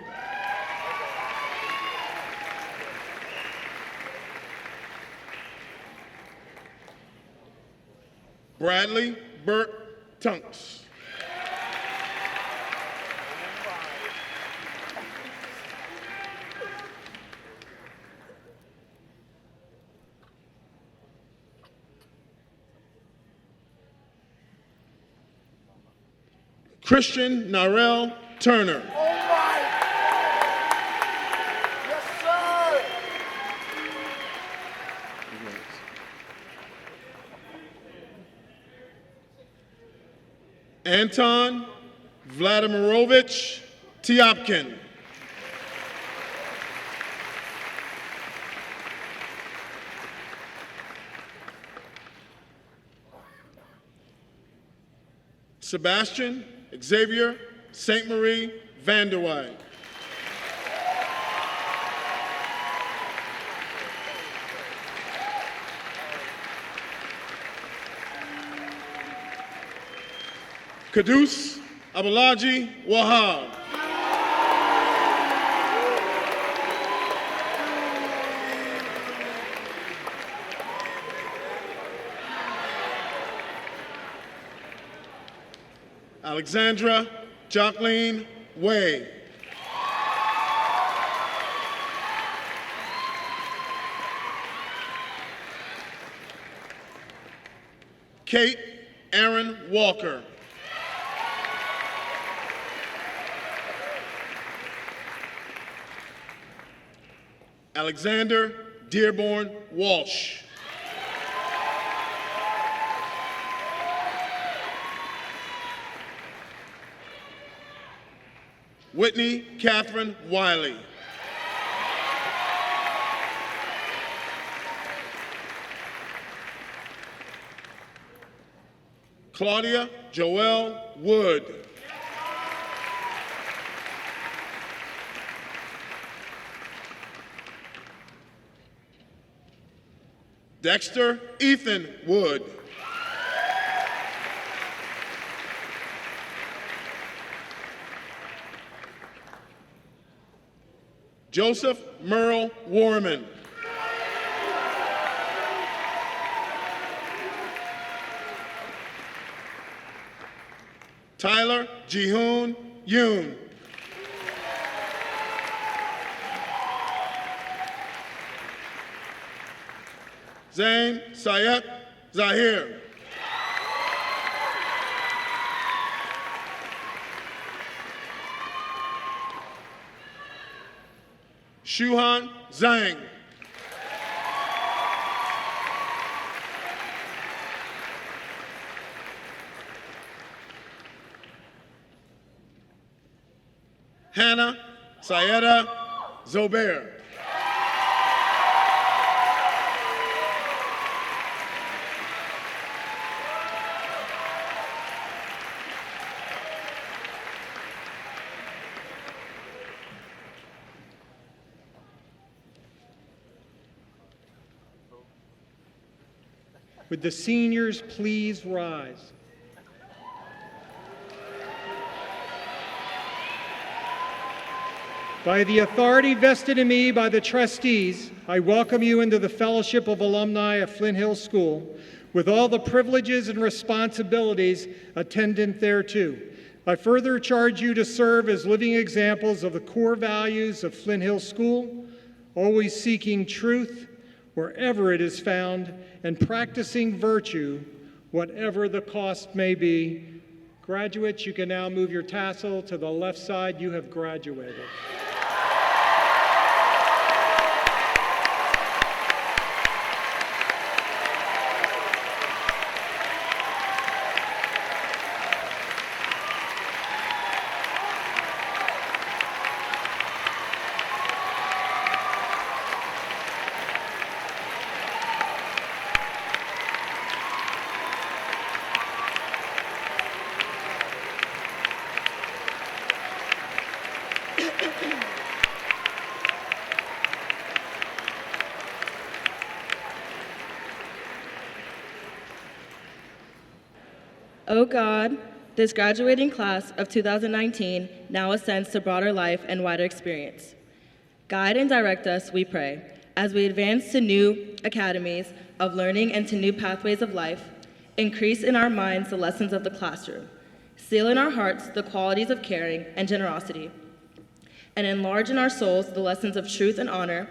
Bradley Burt Tunks. Christian Narell Turner. Anton Vladimirovich Tiopkin. Sebastian Xavier St. Marie Vanderwey. Kadus Abalaji Wahab. Alexandra Jacqueline Way. Kate Aaron Walker. Alexander Dearborn Walsh. Whitney Catherine Wiley. Claudia Joelle Wood. Dexter Ethan Wood. Joseph Merle Warman. Tyler Jihoon Yoon. Zain Sayed Zahir. Shuhan Zhang. Hannah Sayeda Zobair. Would the seniors please rise? By the authority vested in me by the trustees, I welcome you into the Fellowship of Alumni of Flint Hill School with all the privileges and responsibilities attendant thereto. I further charge you to serve as living examples of the core values of Flint Hill School, always seeking truth wherever it is found and practicing virtue, whatever the cost may be. Graduates, you can now move your tassel to the left side. You have graduated. O God, this graduating class of 2019 now ascends to broader life and wider experience. Guide and direct us, we pray, as we advance to new academies of learning and to new pathways of life. Increase in our minds the lessons of the classroom. Seal in our hearts the qualities of caring and generosity. And enlarge in our souls the lessons of truth and honor,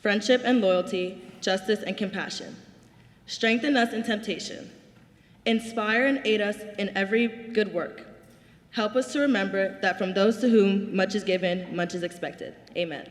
friendship and loyalty, justice and compassion. Strengthen us in temptation. Inspire and aid us in every good work. Help us to remember that from those to whom much is given, much is expected. Amen.